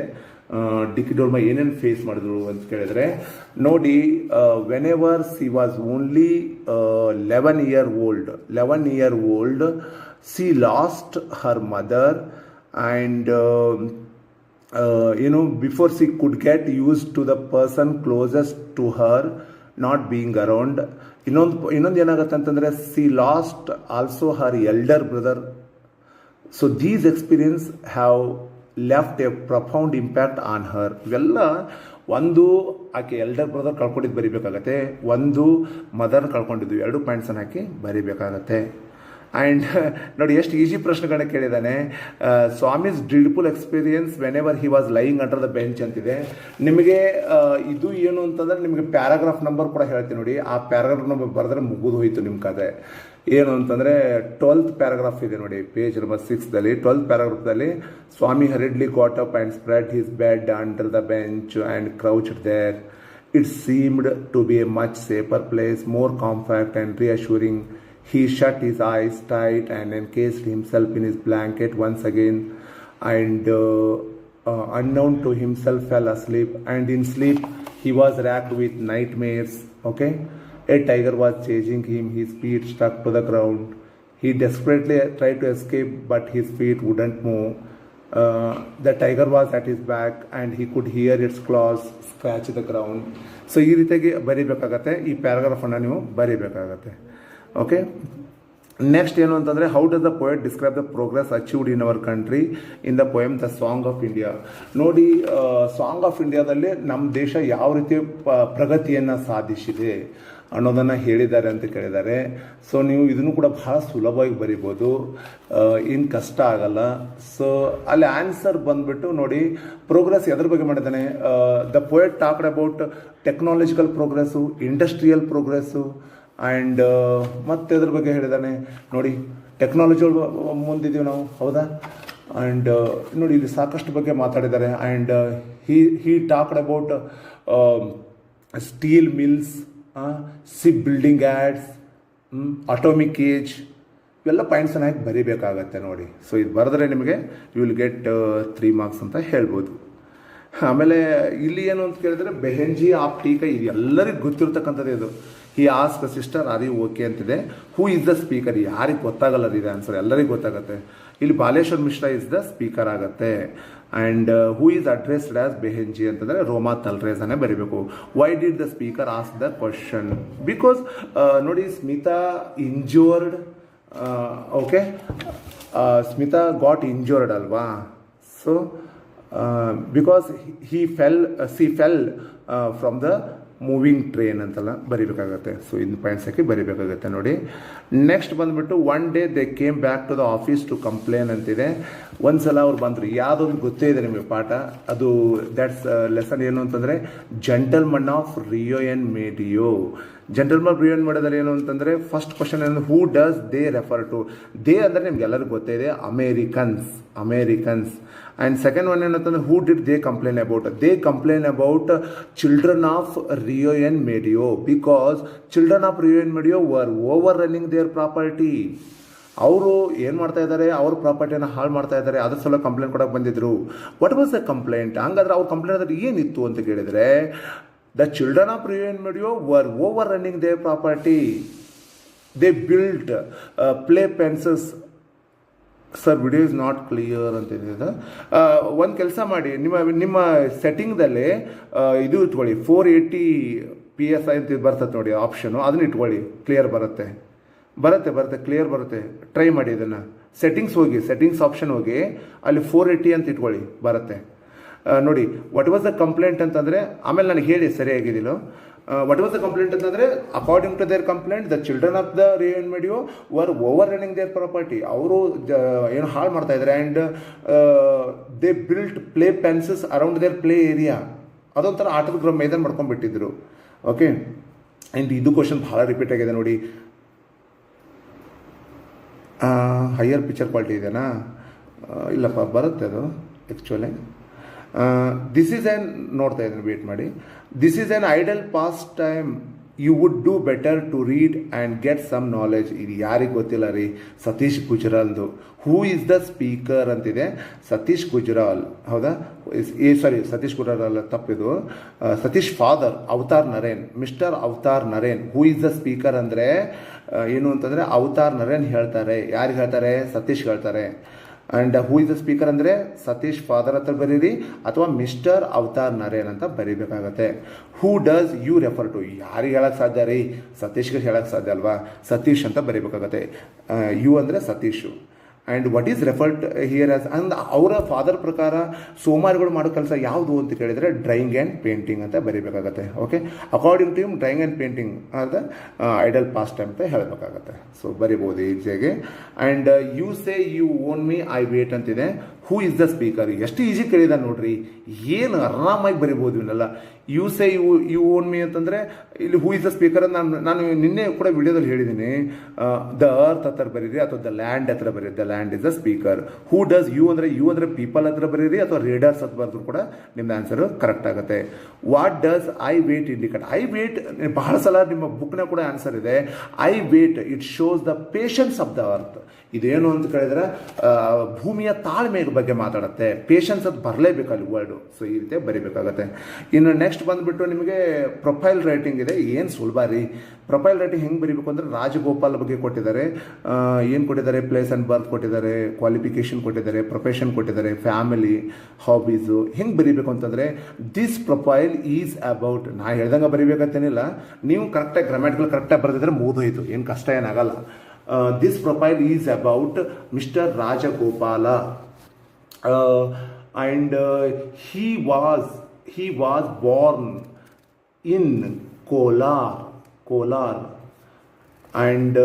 ಡಿಕ್ಕಿ ಡೋಲ್ಮಾ ಏನೇನು ಫೇಸ್ ಮಾಡಿದ್ರು ಅಂತ ಕೇಳಿದ್ರೆ ನೋಡಿ, when ever C was only 11 year old, C last her mother, and before she could get used to the person closest to her not being around. ಇನ್ನೊಂದು ಏನಾಗುತ್ತೆ ಅಂತಂದರೆ C last also Har elder brother. So these experience have left A profound impact on her. ಇವೆಲ್ಲ ಒಂದು ಆಕೆ elder brother ಕಳ್ಕೊಂಡಿದ್ದು ಬರಿಬೇಕಾಗತ್ತೆ, ಒಂದು mother ಕಳ್ಕೊಂಡಿದ್ದು, 2 ಪಾಯಿಂಟ್ಸನ್ನು hockey ಬರಿಬೇಕಾಗತ್ತೆ. And ನೋಡಿ ಎಷ್ಟು easy ಪ್ರಶ್ನೆಗಳನ್ನ ಕೇಳಿದ್ದಾನೆ. Swami's dreadful experience whenever he was lying under the bench ಅಂತಿದೆ. ನಿಮಗೆ ಇದು ಏನು ಅಂತಂದರೆ ನಿಮಗೆ ಪ್ಯಾರಾಗ್ರಾಫ್ ನಂಬರ್ ಕೂಡ ಹೇಳ್ತೀನಿ ನೋಡಿ. ಆ ಪ್ಯಾರಾಗ್ರಾಫ್ ನಂಬರ್ ಬರೆದ್ರೆ ಮುಗಿದು ಹೋಯಿತು ನಿಮ್ಮ ಕತೆ. ಏನು ಅಂತಂದರೆ 12th ಪ್ಯಾರಾಗ್ರಾಫ್ ಇದೆ ನೋಡಿ, ಪೇಜ್ ನಂಬರ್ 6ದಲ್ಲಿ 12th ಪ್ಯಾರಾಗ್ರಾಫ್ದಲ್ಲಿ Swami hurriedly got up and spread his bed under the bench and crouched there. It seemed to be a much safer place, more compact and reassuring. He shut his eyes tight and encased himself in his blanket once again, and unknown to himself fell asleep. And in sleep he was racked with nightmares. Okay, a tiger was chasing him. His feet stuck to the ground. He desperately tried to escape, but his feet wouldn't move. The tiger was at his back and he could hear its claws scratch the ground. So ಈ ರೀತಿಯಾಗಿ ಬರಿಬೇಕಾಗತ್ತೆ. ಈ ಪ್ಯಾರಾಗ್ರಾಫನ್ನು ನೀವು ಬರಿಬೇಕಾಗತ್ತೆ. Okay, next ಏನು ಅಂತಂದರೆ how does the poet describe the progress achieved in our country in the poem the song of India. ನೋಡಿ, song of ಇಂಡಿಯಾದಲ್ಲಿ ನಮ್ಮ ದೇಶ ಯಾವ ರೀತಿ ಪ್ರಗತಿಯನ್ನು ಸಾಧಿಸಿದೆ ಅನ್ನೋದನ್ನು ಹೇಳಿದ್ದಾರೆ ಅಂತ ಕೇಳಿದ್ದಾರೆ. ಸೊ ನೀವು ಇದನ್ನು ಕೂಡ ಬಹಳ ಸುಲಭವಾಗಿ ಬರಿಬೋದು, ಏನು ಕಷ್ಟ ಆಗಲ್ಲ. ಸೊ ಅಲ್ಲಿ ಆನ್ಸರ್ ಬಂದ್ಬಿಟ್ಟು ನೋಡಿ, ಪ್ರೋಗ್ರೆಸ್ ಎದ್ರ ಬಗ್ಗೆ ಮಾಡಿದ್ದಾನೆ. The poet talked about technological progress, industrial progress, and ಮತ್ತೆ ಅದ್ರ ಬಗ್ಗೆ ಹೇಳಿದ್ದಾನೆ ನೋಡಿ. ಟೆಕ್ನಾಲಜಿ ಮುಂದಿದ್ದೀವಿ ನಾವು, ಹೌದಾ? ಆ್ಯಂಡ್ ನೋಡಿ ಇಲ್ಲಿ ಸಾಕಷ್ಟು ಬಗ್ಗೆ ಮಾತಾಡಿದ್ದಾರೆ. And he talked about steel mills, ship building ads, atomic age, ಇವೆಲ್ಲ ಪಾಯಿಂಟ್ಸನ್ನು ಹಾಕಿ ಬರಿಬೇಕಾಗತ್ತೆ ನೋಡಿ. ಸೊ ಇದು ಬರೆದ್ರೆ ನಿಮಗೆ ಯು ವಿಲ್ ಗೆಟ್ 3 marks ಅಂತ ಹೇಳ್ಬೋದು. ಆಮೇಲೆ ಇಲ್ಲಿ ಏನು ಅಂತ ಕೇಳಿದ್ರೆ ಬೆಹೆಂಜಿ ಆಫ್ ಟೀಕ, ಇದು ಎಲ್ಲರಿಗೂ ಗೊತ್ತಿರ್ತಕ್ಕಂಥದ್ದು. ಇದು he ask sister are you okay ಅಂತಿದೆ. ಹೂ ಇಸ್ ದ ಸ್ಪೀಕರ್, ಯಾರಿಗೆ ಗೊತ್ತಾಗಲ್ಲ ಇದು ಆನ್ಸರ್, ಎಲ್ಲರಿಗೂ ಗೊತ್ತಾಗುತ್ತೆ. ಇಲ್ಲಿ Baleshwar Mishra is the speaker ಆಗುತ್ತೆ. And who is addressed as Behenji ಅಂತಂದರೆ ರೋಮಾ ತಲ್ರೇಸನ್ನೇ ಬರೀಬೇಕು. Why did the speaker ask the question? Because ನೋಡಿ, Smita injured, okay, Smita got injured ಅಲ್ವಾ. So because she fell from the moving train ಅಂತೆಲ್ಲ ಬರಿಬೇಕಾಗತ್ತೆ. ಸೊ ಇನ್ನು ಪಾಯಿಂಟ್ಸ್ ಹಾಕಿ ಬರಿಬೇಕಾಗತ್ತೆ ನೋಡಿ. ನೆಕ್ಸ್ಟ್ ಬಂದುಬಿಟ್ಟು one day they came back to the office to complain ಅಂತಿದೆ. ಒಂದು ಸಲ ಅವ್ರು ಬಂದರು, ಯಾವುದೊಂದು ಗೊತ್ತೇ ಇದೆ ನಿಮಗೆ ಪಾಠ, ಅದು ದ್ಯಾಟ್ಸ್ ಲೆಸನ್ ಏನು ಅಂತಂದರೆ gentleman of Rio and Medio. Gentleman prevent ಮಾಡೋದ್ರಲ್ಲಿ ಏನು ಅಂತಂದರೆ ಫಸ್ಟ್ ಕ್ವಶನ್ ಏನು, who does they refer to. They ಅಂದರೆ ನಿಮ್ಗೆ ಎಲ್ಲರಿಗೂ ಗೊತ್ತೇ ಇದೆ, ಅಮೇರಿಕನ್ಸ್. ಆ್ಯಂಡ್ ಸೆಕೆಂಡ್ ಒನ್ ಏನಂತಂದ್ರೆ, who did they complain about. They complain about children of Rio and ಮೆಡಿಯೋ, because children of Rio and Medio were overrunning their property. ಅವರು ಏನು ಮಾಡ್ತಾ ಇದ್ದಾರೆ, ಅವ್ರ ಪ್ರಾಪರ್ಟಿನ ಹಾಳು ಮಾಡ್ತಾ ಇದ್ದಾರೆ, ಅದ್ರ ಸಲ ಕಂಪ್ಲೇಂಟ್ ಕೊಡೋಕೆ ಬಂದಿದ್ರು. What was the complaint? ಹಂಗಾದ್ರೆ ಅವ್ರ ಕಂಪ್ಲೇಂಟ್ ಅದ್ರಲ್ಲಿ ಏನಿತ್ತು ಅಂತ ಕೇಳಿದರೆ, the children of Rio and Medio were overrunning their property. They built play fences. Sir video is not clear ಅಂತ ಇದೆ. ಒಂದು ಕೆಲಸ ಮಾಡಿ, ನಿಮ್ಮ ಸೆಟ್ಟಿಂಗ್ದಲ್ಲಿ ಇದು ಇಟ್ಕೊಳ್ಳಿ, 480 PSI ಅಂತ ಬರ್ತದೆ ನೋಡಿ ಆಪ್ಷನು, ಅದನ್ನ ಇಟ್ಕೊಳ್ಳಿ, ಕ್ಲಿಯರ್ ಬರುತ್ತೆ ಕ್ಲಿಯರ್ ಬರುತ್ತೆ. ಟ್ರೈ ಮಾಡಿ ಇದನ್ನು. ಸೆಟ್ಟಿಂಗ್ಸ್ ಆಪ್ಷನ್ ಹೋಗಿ ಅಲ್ಲಿ 480 ಅಂತ ಇಟ್ಕೊಳ್ಳಿ, ಬರುತ್ತೆ ನೋಡಿ. ವಾಟ್ ವಾಸ್ ದ ಕಂಪ್ಲೇಂಟ್ ಅಂತಂದರೆ, ಆಮೇಲೆ ನನಗೆ ಹೇಳಿ ಸರಿಯಾಗಿದ್ದಿಲ್ಲ. ವಾಟ್ ವಾಸ್ ದ ಕಂಪ್ಲೇಂಟ್ ಅಂತಂದರೆ, according to their complaint the children of the Rio and Medio were overrunning their property. ಅವರು ಏನು ಹಾಳು ಮಾಡ್ತಾ ಇದ್ದಾರೆ. And they built play fences around their play area. ಅದೊಂಥರ ಆಟದ ಮೈದಾನ ಮಾಡ್ಕೊಂಡ್ಬಿಟ್ಟಿದ್ರು. ಓಕೆ, ಆ್ಯಂಡ್ ಇದು ಕ್ವಶನ್ ಭಾಳ ರಿಪೀಟ್ ಆಗಿದೆ ನೋಡಿ. ಹೈಯರ್ ಪಿಕ್ಚರ್ ಕ್ವಾಲಿಟಿ ಇದೆನಾ? ಇಲ್ಲಪ್ಪ, ಬರುತ್ತೆ ಅದು ಆ್ಯಕ್ಚುಲಿ. ದಿಸ್ ಈಸ್ ಆ್ಯನ್, ನೋಡ್ತಾ ಇದ್ದೀನಿ, ವೇಟ್ ಮಾಡಿ. This is an idle pastime, you would do better to read and get some knowledge. ಇದು ಯಾರಿಗೆ ಗೊತ್ತಿಲ್ಲ ರೀ, ಸತೀಶ್ ಗುಜ್ರಾಲ್ದು. ಹೂ ಈಸ್ ದ ಸ್ಪೀಕರ್ ಅಂತಿದೆ, ಸತೀಶ್ ಗುಜ್ರಾಲ್. ಹೌದಾ? ಸಾರಿ, ಸತೀಶ್ ಗುಜ್ರಾಲ್ ಅಲ್ಲ, ತಪ್ಪಿದು. Satish father Avtar Narain, mister avatar Narain. Who is the speaker ಅಂದರೆ ಏನು ಅಂತಂದರೆ, ಅವತಾರ್ ನರೇನ್ ಹೇಳ್ತಾರೆ. ಯಾರಿಗೆ ಹೇಳ್ತಾರೆ? ಸತೀಶ್ ಹೇಳ್ತಾರೆ. And who is the speaker ಅಂದರೆ ಸತೀಶ್ ಫಾದರ್ ಅಂತ ಬರೀರಿ, ಅಥವಾ ಮಿಸ್ಟರ್ ಅವತಾರ್ ನರೇನ್ ಅಂತ ಬರೀಬೇಕಾಗತ್ತೆ. Who does you refer to? ಯಾರಿಗೆ ಹೇಳಕ್ಕೆ ಸಾಧ್ಯ ರೀ? ಸತೀಶ್ಗೆ ಹೇಳಕ್ಕೆ ಸಾಧ್ಯ ಅಲ್ವಾ? ಸತೀಶ್ ಅಂತ ಬರೀಬೇಕಾಗತ್ತೆ. ಯು ಅಂದರೆ Satish. And what is referred here as, ಅಂದ್ ಅವರ ಫಾದರ್ ಪ್ರಕಾರ ಸೋಮಾರಿಗಳು ಮಾಡೋ ಕೆಲಸ ಯಾವುದು ಅಂತ ಕೇಳಿದರೆ ಡ್ರಾಯಿಂಗ್ ಆ್ಯಂಡ್ ಪೇಂಟಿಂಗ್ ಅಂತ ಬರೀಬೇಕಾಗತ್ತೆ. Okay, according to him drawing and painting are the idle pastime ಅಂತ ಹೇಳಬೇಕಾಗತ್ತೆ. ಸೊ ಬರಿಬೋದು ಈಸಿಯಾಗಿ. And you say you own me I wait ಅಂತಿದೆ. Who is the speaker? ಎಷ್ಟು ಈಸಿ ಕೇಳಿದ ನೋಡ್ರಿ, ಏನು ಆರಾಮಾಗಿ ಬರಿಬೋದು ಇವನ್ನೆಲ್ಲ. You say you own me ಅಂತಂದರೆ ಇಲ್ಲಿ ಹೂ ಇಸ್ ದ ಸ್ಪೀಕರ್ ಅಂತ ನಾನು ನಿನ್ನೆ ಕೂಡ ವಿಡಿಯೋದಲ್ಲಿ ಹೇಳಿದ್ದೀನಿ. ದ ಅರ್ತ್ ಹತ್ರ ಬರೀರಿ, ಅಥವಾ ದ ಲ್ಯಾಂಡ್ ಹತ್ರ ಬರೀರಿ. The land is the speaker. Who does you ಅಂದರೆ ಪೀಪಲ್ ಹತ್ರ ಬರೀರಿ, ಅಥವಾ ರೀಡರ್ಸ್ ಹತ್ರ ಬರೆದ್ರು ಕೂಡ ನಿಮ್ದು ಆನ್ಸರ್ ಕರೆಕ್ಟ್ ಆಗುತ್ತೆ. What does I wait indicate? I wait ಬಹಳ ಸಲ ನಿಮ್ಮ ಬುಕ್ನ ಕೂಡ ಆನ್ಸರ್ ಇದೆ. I wait it shows the patience of the earth. ಇದೇನು ಅಂತ ಕೇಳಿದ್ರೆ ಭೂಮಿಯ ತಾಳ್ಮೆ ಬಗ್ಗೆ ಮಾತಾಡುತ್ತೆ. ಪೇಷನ್ಸ್ ಅದು ಬರಲೇಬೇಕು ಅಲ್ಲಿ ವರ್ಡು. ಸೊ ಈ ರೀತಿ ಬರೀಬೇಕಾಗತ್ತೆ. ಇನ್ನು ನೆಕ್ಸ್ಟ್ ಬಂದುಬಿಟ್ಟು ನಿಮಗೆ ಪ್ರೊಫೈಲ್ ರೈಟಿಂಗ್ ಇದೆ. ಏನು ಸುಲಭ ರೀ. ಪ್ರೊಫೈಲ್ ರೈಟಿಂಗ್ ಹೆಂಗೆ ಬರೀಬೇಕು ಅಂದರೆ, ರಾಜಗೋಪಾಲ್ ಬಗ್ಗೆ ಕೊಟ್ಟಿದ್ದಾರೆ. ಏನು ಕೊಟ್ಟಿದ್ದಾರೆ? ಪ್ಲೇಸ್ ಆ್ಯಂಡ್ ಬರ್ತ್ ಕೊಟ್ಟಿದ್ದಾರೆ, ಕ್ವಾಲಿಫಿಕೇಷನ್ ಕೊಟ್ಟಿದ್ದಾರೆ, ಪ್ರೊಫೆಷನ್ ಕೊಟ್ಟಿದ್ದಾರೆ, ಫ್ಯಾಮಿಲಿ, ಹಾಬೀಸು. ಹೆಂಗೆ ಬರೀಬೇಕು ಅಂತಂದರೆ, ದಿಸ್ ಪ್ರೊಫೈಲ್ ಈಸ್ ಅಬೌಟ್. ನಾ ಹೇಳ್ದಂಗೆ ಬರೀಬೇಕಂತೇನಿಲ್ಲ, ನೀವು ಕರೆಕ್ಟಾಗಿ ಗ್ರಾಮ್ಯಾಟಿಕಲ್ ಕರೆಕ್ಟಾಗಿ ಬರೆದಿದ್ರೆ ಮುಗಿದೋಯ್ತು, ಏನು ಕಷ್ಟ ಏನಾಗಲ್ಲ. This profile is about Mr. Rajagopala, and he was born in Kolar, and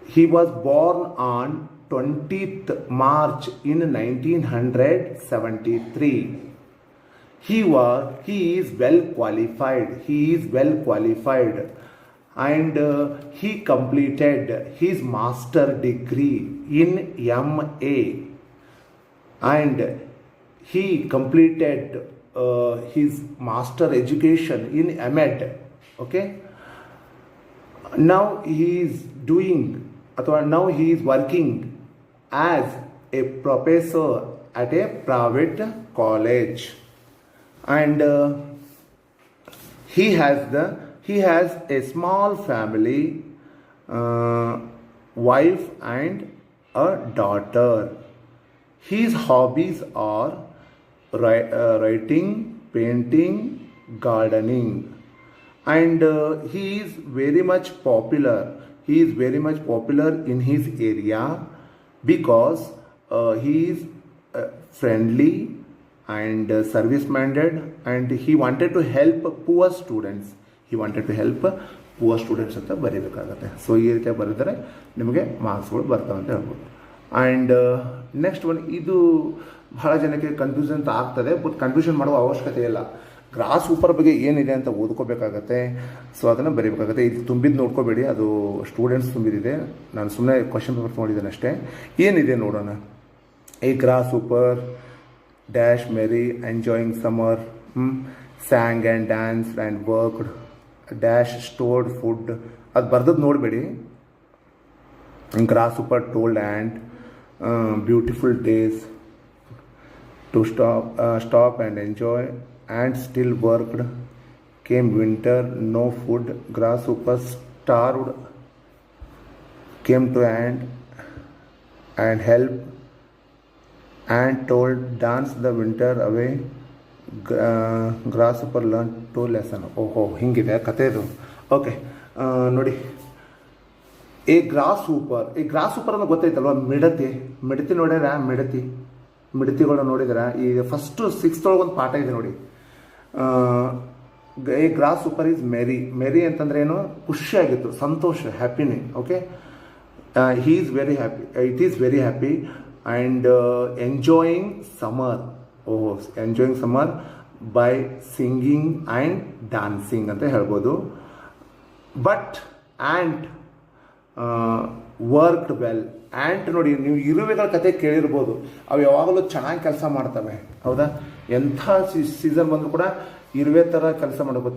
he was born on 20th March in 1973. He is well qualified. And he completed his master degree in MA, and he completed his master education in MEd. Okay, now he is working as a professor at a private college, and he has a small family, wife and a daughter. His hobbies are writing, painting, gardening, and he is very much popular. In his area because he is friendly and service-minded, and he wanted to help poor students. ಅಂತ ಬರೀಬೇಕಾಗತ್ತೆ. So ಈ ರೀತಿಯಾಗಿ ಬರೆದರೆ ನಿಮಗೆ ಮಾರ್ಕ್ಸ್ಗಳು ಬರ್ತಾವೆ ಅಂತ ಹೇಳ್ಬೋದು. And next one, ಇದು ಬಹಳ ಜನಕ್ಕೆ ಕನ್ಫ್ಯೂಷನ್ ಆಗ್ತದೆ, ಬಟ್ ಕನ್ಫ್ಯೂಷನ್ ಮಾಡುವ ಅವಶ್ಯಕತೆ ಇಲ್ಲ. ಗ್ರಾಸ್ ಸೂಪರ್ ಬಗ್ಗೆ ಏನಿದೆ ಅಂತ ಓದ್ಕೋಬೇಕಾಗತ್ತೆ. ಸೊ ಅದನ್ನು ಬರೀಬೇಕಾಗತ್ತೆ. ಇದು ತುಂಬಿದ್ದು ನೋಡ್ಕೋಬೇಡಿ, ಅದು ಸ್ಟೂಡೆಂಟ್ಸ್ ತುಂಬಿದಿದೆ. ನಾನು ಸುಮ್ಮನೆ ಕ್ವಶನ್ ಪೇಪರ್ ತೊಗೊಂಡಿದ್ದೇನೆ ಅಷ್ಟೇ. ಏನಿದೆ ನೋಡೋಣ. A grasshopper dash merry enjoying summer sang and dance and worked dash stored food. ಅದು ಬರ್ದದ್ದು ನೋಡಬೇಡಿ. Grasshopper told and beautiful days to stop and enjoy and still worked. Came winter, no food, grasshopper starved, came to and help and told dance the winter away. Grasshopper learned 2 lesson. ಓಹೋ, ಹಿಂಗಿದೆ ಕಥೆದು. Okay, ನೋಡಿ. A gross super ಅನ್ನೋ ಗೊತ್ತೈತಲ್ವ? ಮಿಡತಿ ನೋಡ್ಯಾರ? ಮಿಡತಿಗಳು ನೋಡಿದ್ರೆ ಈ first 6th ಒಳಗೆ ಒಂದು ಪಾಠ ಇದೆ ನೋಡಿ. A grasshopper is merry ಅಂತಂದ್ರೆ ಏನು? ಖುಷಿಯಾಗಿತ್ತು, ಸಂತೋಷ, ಹ್ಯಾಪಿನಿ. Okay, he is very happy, it is very happy and enjoying summer. ಓಹೋ, enjoying summer by singing and dancing ಅಂತ ಹೇಳ್ಬೋದು. But and worked well. Ant ನೋಡಿ, ನೀವು ಇರುವೆಗಳ ಕತೆ ಕೇಳಿರ್ಬೋದು. ಅವು ಯಾವಾಗಲೂ ಚೆನ್ನಾಗಿ ಕೆಲಸ ಮಾಡ್ತವೆ, ಹೌದಾ? ಎಂಥ ಸೀಸನ್ ಬಂದರೂ ಕೂಡ ಇರುವೆ ಥರ ಕೆಲಸ ಮಾಡೋಕೆ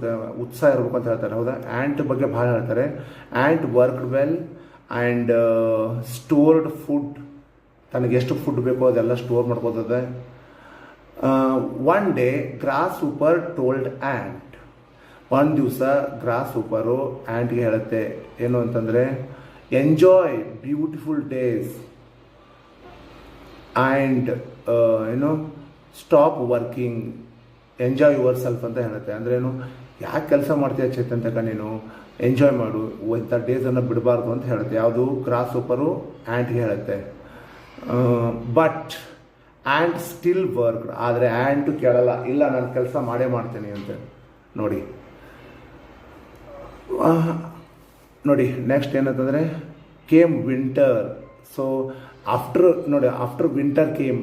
ಉತ್ಸಾಹ ಇರಬೇಕು ಅಂತ ಹೇಳ್ತಾರೆ, ಹೌದಾ? ಆ್ಯಂಟ್ ಬಗ್ಗೆ ಭಾಳ ಹೇಳ್ತಾರೆ. Ant worked well and stored food. ತನಗೆ ಎಷ್ಟು ಫುಡ್ ಬೇಕೋ ಅದೆಲ್ಲ ಸ್ಟೋರ್ ಮಾಡ್ಕೋತದೆ. One day grasshopper told ant. ಒಂದು ದಿವಸ ಗ್ರಾಸ್ ಸೂಪರು ಆ್ಯಂಟ್ಗೆ ಹೇಳುತ್ತೆ ಏನು ಅಂತಂದರೆ, enjoy beautiful days and stop working, enjoy yourself ಅಂತ ಹೇಳುತ್ತೆ. ಅಂದ್ರೆ ಏನು? ಯಾಕೆ ಕೆಲಸ ಮಾಡ್ತೀಯ ಚೇತಂತಕ, ನೀನು ಎಂಜಾಯ್ ಮಾಡು, ಇಂಥ ಡೇಸನ್ನು ಬಿಡಬಾರ್ದು ಅಂತ ಹೇಳುತ್ತೆ. ಯಾವುದು? ಗ್ರಾಸ್ ಸೂಪರು ಆ್ಯಂಟ್ಗೆ ಹೇಳುತ್ತೆ. But ant still worked. ಆದರೆ ಆ್ಯಂಟು ಕೇಳಲ್ಲ, ಇಲ್ಲ ನಾನು ಕೆಲಸ ಮಾಡೇ ಮಾಡ್ತೇನೆ ಅಂತ. ನೋಡಿ ನೆಕ್ಸ್ಟ್ ಏನಂತಂದರೆ, came winter. So after winter came,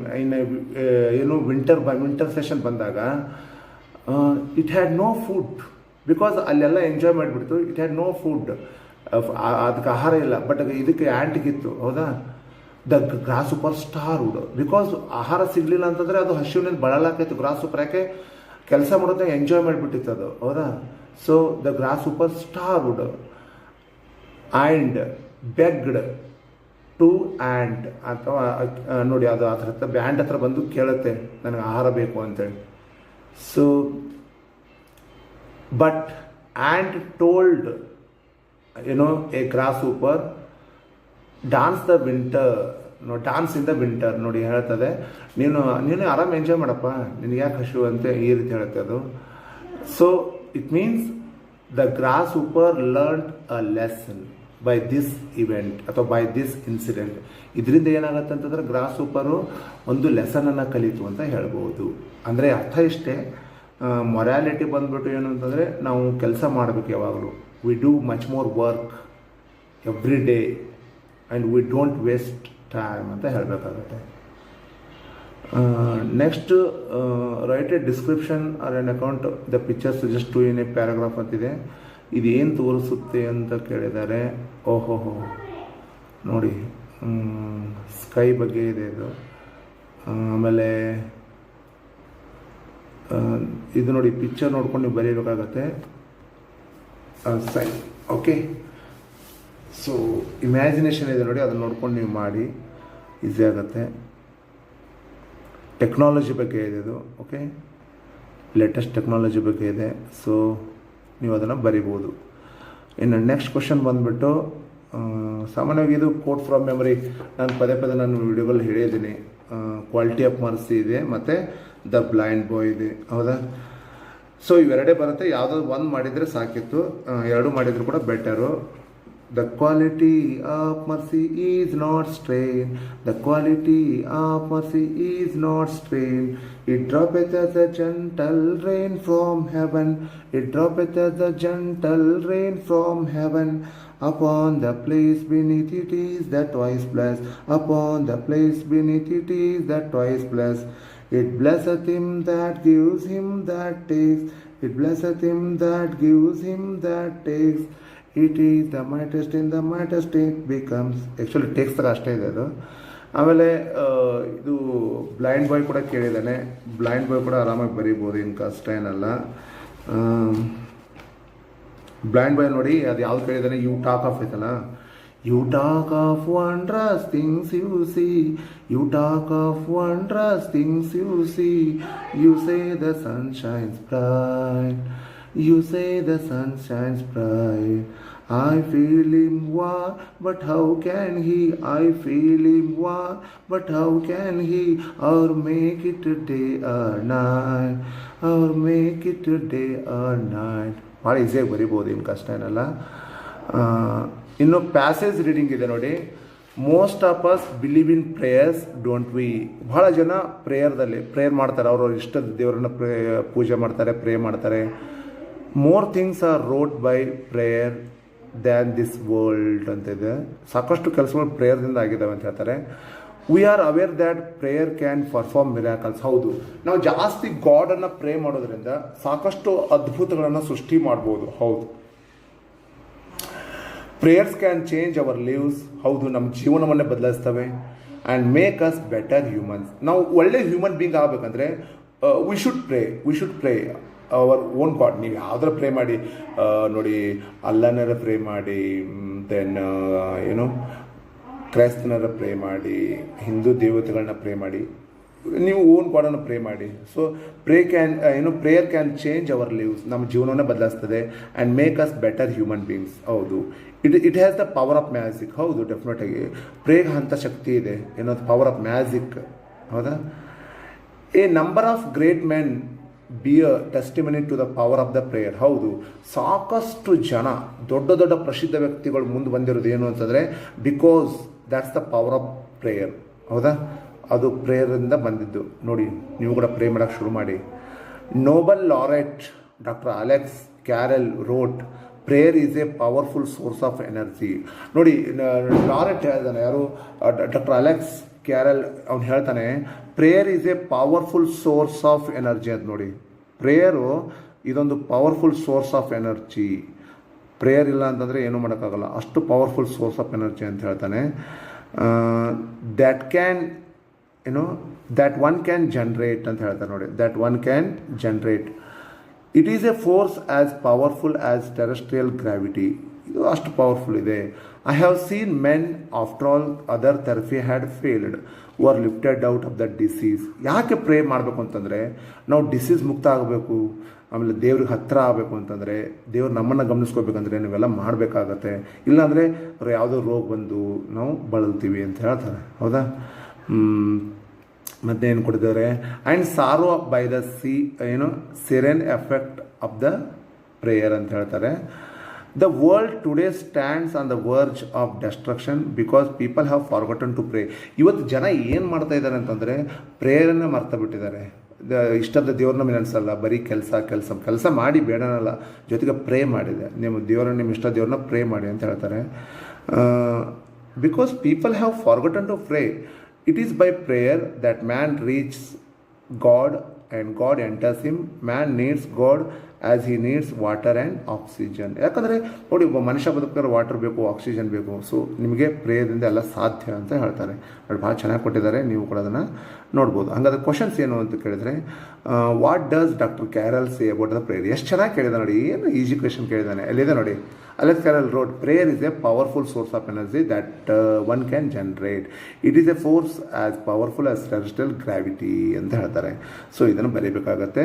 winter session ಬಂದಾಗ it had no food, because ಅಲ್ಲೆಲ್ಲ ಎಂಜಾಯ್ ಮಾಡಿಬಿಡ್ತು. ಇಟ್ ಹ್ಯಾಡ್ ನೋ ಫುಡ್, ಅದಕ್ಕೆ ಆಹಾರ ಇಲ್ಲ. ಬಟ್ ಇದಕ್ಕೆ ಆ್ಯಂಟಿಗಿತ್ತು, ಹೌದಾ? The grasshopper starved, because ಆಹಾರ ಸಿಗಲಿಲ್ಲ ಅಂತಂದರೆ ಅದು ಹಸಿವಿನಿಂದ ಬಳಲಾಕೈತು. ಗ್ರಾಸ್ ಸೂಪರ್ ಯಾಕೆ ಕೆಲಸ ಮಾಡೋದಾಗ ಎಂಜಾಯ್ ಮಾಡಿಬಿಟ್ಟಿತ್ತು ಅದು, ಹೌದಾ? So the grasshopper starved and begged to ant. ಅಥವಾ ನೋಡಿ, ಅದು ಅದ್ರ ಹತ್ರ ಬ್ಯಾಂಡ್ ಹತ್ರ ಬಂದು ಕೇಳುತ್ತೆ, ನನಗೆ ಆಹಾರ ಬೇಕು ಅಂತೇಳಿ. So but ant told a grasshopper dance the winter. Dance in the winter. ನೋಡಿ ಹೇಳ್ತದೆ, ನೀನು ಆರಾಮ್ ಎಂಜಾಯ್ ಮಾಡಪ್ಪ, ನಿನಗೆ ಯಾಕೆ ಹಸಿವು ಅಂತ ಈ ರೀತಿ ಹೇಳುತ್ತೆ ಅದು. So it means the grasshopper learned a lesson by this event ಅಥವಾ ಬೈ ದಿಸ್ ಇನ್ಸಿಡೆಂಟ್. ಇದರಿಂದ ಏನಾಗುತ್ತೆ ಅಂತಂದ್ರೆ, ಗ್ರಾಸ್ ಸೂಪರು ಒಂದು ಲೆಸನನ್ನು ಕಲಿತು ಅಂತ ಹೇಳ್ಬೋದು. ಅಂದರೆ ಅರ್ಥ ಇಷ್ಟೇ. ಮೊರಾಲಿಟಿ ಬಂದ್ಬಿಟ್ಟು ಏನು ಅಂತಂದರೆ, ನಾವು ಕೆಲಸ ಮಾಡಬೇಕು ಯಾವಾಗಲೂ. We do much more work every day and we don't waste time ಅಂತ ಹೇಳಬೇಕಾಗತ್ತೆ. Next, write a description or an account the picture suggest to in a paragraph ಅಂತಿದೆ. ಇದೇನು ತೋರಿಸುತ್ತೆ ಅಂತ ಕೇಳಿದ್ದಾರೆ. ಓಹೋ, ನೋಡಿ, ಸ್ಕೈ ಬಗ್ಗೆ ಇದೆ ಇದು. ಆಮೇಲೆ ಇದು ನೋಡಿ, ಪಿಕ್ಚರ್ ನೋಡ್ಕೊಂಡು ನೀವು ಬರೀಬೇಕಾಗತ್ತೆ. ಸೈ ಓಕೆ. ಸೊ ಇಮ್ಯಾಜಿನೇಷನ್ ಇದೆ ನೋಡಿ, ಅದನ್ನು ನೋಡ್ಕೊಂಡು ನೀವು ಮಾಡಿ, ಈಸಿ ಆಗುತ್ತೆ. ಟೆಕ್ನಾಲಜಿ ಬಗ್ಗೆ ಇದೆ ಇದು. ಓಕೆ, ಲೇಟೆಸ್ಟ್ ಟೆಕ್ನಾಲಜಿ ಬಗ್ಗೆ ಇದೆ. ಸೊ ನೀವು ಅದನ್ನು ಬರಿಬೋದು. ಇನ್ನು ನೆಕ್ಸ್ಟ್ ಕ್ವಶನ್ ಬಂದುಬಿಟ್ಟು, ಸಾಮಾನ್ಯವಾಗಿ ಇದು ಕೋಟ್ ಫ್ರಮ್ ಮೆಮರಿ. ನಾನು ಪದೇ ನಾನು ವಿಡಿಯೋಗಳು ಹೇಳಿದ್ದೀನಿ. ಕ್ವಾಲಿಟಿ ಆಫ್ ಮರ್ಸಿ ಇದೆ ಮತ್ತು ದ ಬ್ಲೈಂಡ್ ಬಾಯ್ ಇದೆ, ಹೌದಾ? ಸೊ ಇವೆರಡೇ ಬರುತ್ತೆ. ಯಾವುದೋ ಒಂದು ಮಾಡಿದರೆ ಸಾಕಿತ್ತು, ಎರಡು ಮಾಡಿದರೂ ಕೂಡ better. The quality of mercy is not strained. The quality of mercy is not strained. It droppeth as a gentle rain from heaven. It droppeth as a gentle rain from heaven. Upon the place beneath it is that twice blessed. Upon the place beneath it is that twice blessed. It blesseth him that gives him that takes. It blesseth him that gives him that takes. It is the mightiest in the mightiest it becomes. Actually ಟೇಕ್ಸ್ದಾಗ ಅಷ್ಟೇ ಇದೆ ಅದು. ಆಮೇಲೆ ಇದು blind boy ಕೂಡ ಕೇಳಿದ್ದಾನೆ. Blind boy ಕೂಡ ಆರಾಮಾಗಿ ಬರೀಬೋದು, ಏನು ಕಷ್ಟ ಏನಲ್ಲ. ಬ್ಲೈಂಡ್ ಬಾಯ್ ನೋಡಿ ಅದು ಯಾವ್ದು ಕೇಳಿದ್ದಾನೆ, ಯು ಟಾಕ್ ಆಫ್ ಐತಲ್ಲ, you talk of wondrous things you see, you talk of wondrous things you see, you say the sun shines bright, you say the sun shines bright. I feel him war, but how can he? I feel him war, but how can he? Or make it a day or night, or make it a day or night. ಭಾಳ ಈಸಿಯಾಗಿ ಬರಿಬೋದು, ಏನು ಕಷ್ಟ ಏನಲ್ಲ. ಇನ್ನು passage reading ಇದೆ ನೋಡಿ. Most of us believe in prayers don't we. ಭಾಳ ಜನ ಪ್ರೇಯರ್ ಮಾಡ್ತಾರೆ, ಅವ್ರವ್ರ ಇಷ್ಟದ ದೇವರನ್ನ ಪೂಜೆ ಮಾಡ್ತಾರೆ, ಪ್ರೇ ಮಾಡ್ತಾರೆ. More things are road by prayer than this world ಅಂತಿದೆ. ಸಾಕಷ್ಟು ಕೆಲಸಗಳು ಪ್ರೇಯರ್ದಿಂದ ಆಗಿದ್ದಾವೆ ಅಂತ ಹೇಳ್ತಾರೆ. We are aware that prayer can perform miracles. ಹೌದು, ನಾವು ಜಾಸ್ತಿ ಗಾಡನ್ನು ಪ್ರೇ ಮಾಡೋದ್ರಿಂದ ಸಾಕಷ್ಟು ಅದ್ಭುತಗಳನ್ನು ಸೃಷ್ಟಿ ಮಾಡ್ಬೋದು. ಹೌದು, prayers can change our lives. ಹೌದು, ನಮ್ಮ ಜೀವನವನ್ನೇ ಬದಲಾಯಿಸ್ತವೆ. And make us better humans. ನಾವು ಒಳ್ಳೆ ಹ್ಯೂಮನ್ ಬೀಯಿಂಗ್ ಆಗಬೇಕಂದ್ರೆ we should pray our own god. ನೀವು ಯಾವ್ದಾರ ಪ್ರೇ ಮಾಡಿ ನೋಡಿ, ಅಲ್ಲನರ ಪ್ರೇ ಮಾಡಿ, ದೆನ್ ಕ್ರೈಸ್ತನರ ಪ್ರೇ ಮಾಡಿ, ಹಿಂದೂ ದೇವತೆಗಳನ್ನ ಪ್ರೇ ಮಾಡಿ, ನೀವು ಓನ್ ಗಾಡನ್ನು ಪ್ರೇ ಮಾಡಿ. So prayer can change our lives. ನಮ್ಮ ಜೀವನವನ್ನೇ ಬದಲಾಯಿಸ್ತದೆ. And make us better human beings. ಹೌದು, it has the power of magic. ಹೌದು, ಡೆಫಿನೆಟಾಗಿ ಪ್ರೇಗ್ ಅಂಥ ಶಕ್ತಿ ಇದೆ, ಏನೋದು ಪವರ್ ಆಫ್ ಮ್ಯಾಜಿಕ್. ಹೌದಾ? A number of great men be a testimony to the power of the prayer. ಹೌದು, ಸಾಕಷ್ಟು ಜನ ದೊಡ್ಡ ದೊಡ್ಡ ಪ್ರಸಿದ್ಧ ವ್ಯಕ್ತಿಗಳು ಮುಂದೆ ಬಂದಿರೋದು ಏನು ಅಂತಂದರೆ because that's the power of prayer. ಹೌದಾ? ಅದು ಪ್ರೇಯರಿಂದ ಬಂದಿದ್ದು. ನೋಡಿ, ನೀವು ಕೂಡ ಪ್ರೇ ಮಾಡೋಕ್ಕೆ ಶುರು ಮಾಡಿ. Nobel laureate doctor Alex Carrel wrote, prayer is a powerful source of energy. ನೋಡಿ, ಲಾರೆಟ್ ಹೇಳ್ತಾನೆ, ಯಾರು? Doctor Alex Carrel. ಅವ್ನು ಹೇಳ್ತಾನೆ prayer is a powerful source of energy ಅಂತ. ನೋಡಿ, ಪ್ರೇಯರು ಇದೊಂದು powerful source of energy. Prayer ಇಲ್ಲ ಅಂತಂದರೆ ಏನೂ ಮಾಡೋಕ್ಕಾಗಲ್ಲ, ಅಷ್ಟು ಪವರ್ಫುಲ್ ಸೋರ್ಸ್ ಆಫ್ ಎನರ್ಜಿ ಅಂತ ಹೇಳ್ತಾನೆ. that one can generate ಅಂತ ಹೇಳ್ತಾರೆ ನೋಡಿ. that one can generate. It is a force as powerful as terrestrial gravity. ಇದು ಅಷ್ಟು ಪವರ್ಫುಲ್ ಇದೆ. I have seen men after all other therapy had failed were lifted out of the disease. ಯಾಕೆ pray ಮಾಡಬೇಕು ಅಂತಂದರೆ ನಾವು disease ಮುಕ್ತ ಆಗಬೇಕು, ಆಮೇಲೆ ದೇವ್ರಿಗೆ ಹತ್ತಿರ ಆಗಬೇಕು ಅಂತಂದರೆ, ದೇವ್ರು ನಮ್ಮನ್ನು ಗಮನಿಸ್ಕೋಬೇಕಂದ್ರೆ ನೀವೆಲ್ಲ ಮಾಡಬೇಕಾಗತ್ತೆ. ಇಲ್ಲಾಂದರೆ ಅವ್ರು ಯಾವುದೋ ರೋಗ ಬಂದು ನಾವು ಬಳಲ್ತೀವಿ ಅಂತ ಹೇಳ್ತಾರೆ. ಹೌದಾ? ಮತ್ತೇನು ಕೊಟ್ಟಿದ್ದಾರೆ? And sorrow by the serene effect of the prayer ಅಂತ ಹೇಳ್ತಾರೆ. The world today stands on the verge of destruction because people have forgotten to pray. ಇವತ್ತು ಜನ ಏನು ಮಾಡ್ತಾ ಇದ್ದಾರೆ ಅಂತಂದರೆ ಪ್ರೇಯರನ್ನು ಮರ್ತಾ ಬಿಟ್ಟಿದ್ದಾರೆ. ಇಷ್ಟದ ದೇವ್ರನ್ನ ನೆನೆಸಲ್ಲ, ಬರೀ ಕೆಲಸ ಮಾಡಿ ಬೇಡನಲ್ಲ, ಜೊತೆಗೆ ಪ್ರೇ ಮಾಡಿದೆ. ನಿಮ್ಮ ಇಷ್ಟ ದೇವ್ರನ್ನ ಪ್ರೇ ಮಾಡಿ ಅಂತ ಹೇಳ್ತಾರೆ. Because people have forgotten to pray. It is by prayer that man reaches God and God enters him. Man needs God as he needs water and oxygen. ಯಾಕಂದರೆ ನೋಡಿ, ಒಬ್ಬ ಮನುಷ್ಯ ಬದುಕಿದ್ರೆ ವಾಟರ್ ಬೇಕು, ಆಕ್ಸಿಜನ್ ಬೇಕು. ಸೊ ನಿಮಗೆ ಪ್ರೇಯರ್ದಿಂದ ಎಲ್ಲ ಸಾಧ್ಯ ಅಂತ ಹೇಳ್ತಾರೆ. ಅದು ಭಾಳ ಚೆನ್ನಾಗಿ ಕೊಟ್ಟಿದ್ದಾರೆ, ನೀವು ಕೂಡ ಅದನ್ನು ನೋಡ್ಬೋದು. ಹಾಗಾದ್ರೆ ಕ್ವಶನ್ಸ್ ಏನು ಅಂತ ಕೇಳಿದರೆ, what does doctor Carol say about the prayer? ಎಷ್ಟು ಚೆನ್ನಾಗಿ ಕೇಳಿದ ನೋಡಿ, ಏನು ಈಸಿ ಕ್ವೆಶನ್ ಕೇಳಿದ್ದಾನೆ. ಅಲ್ಲಿದೆ ನೋಡಿ, Alex Carrel wrote, prayer is a powerful source of energy that one can generate. It is a force as powerful as terrestrial gravity ಅಂತ ಹೇಳ್ತಾರೆ. ಸೊ ಇದನ್ನು ಬರೀಬೇಕಾಗತ್ತೆ.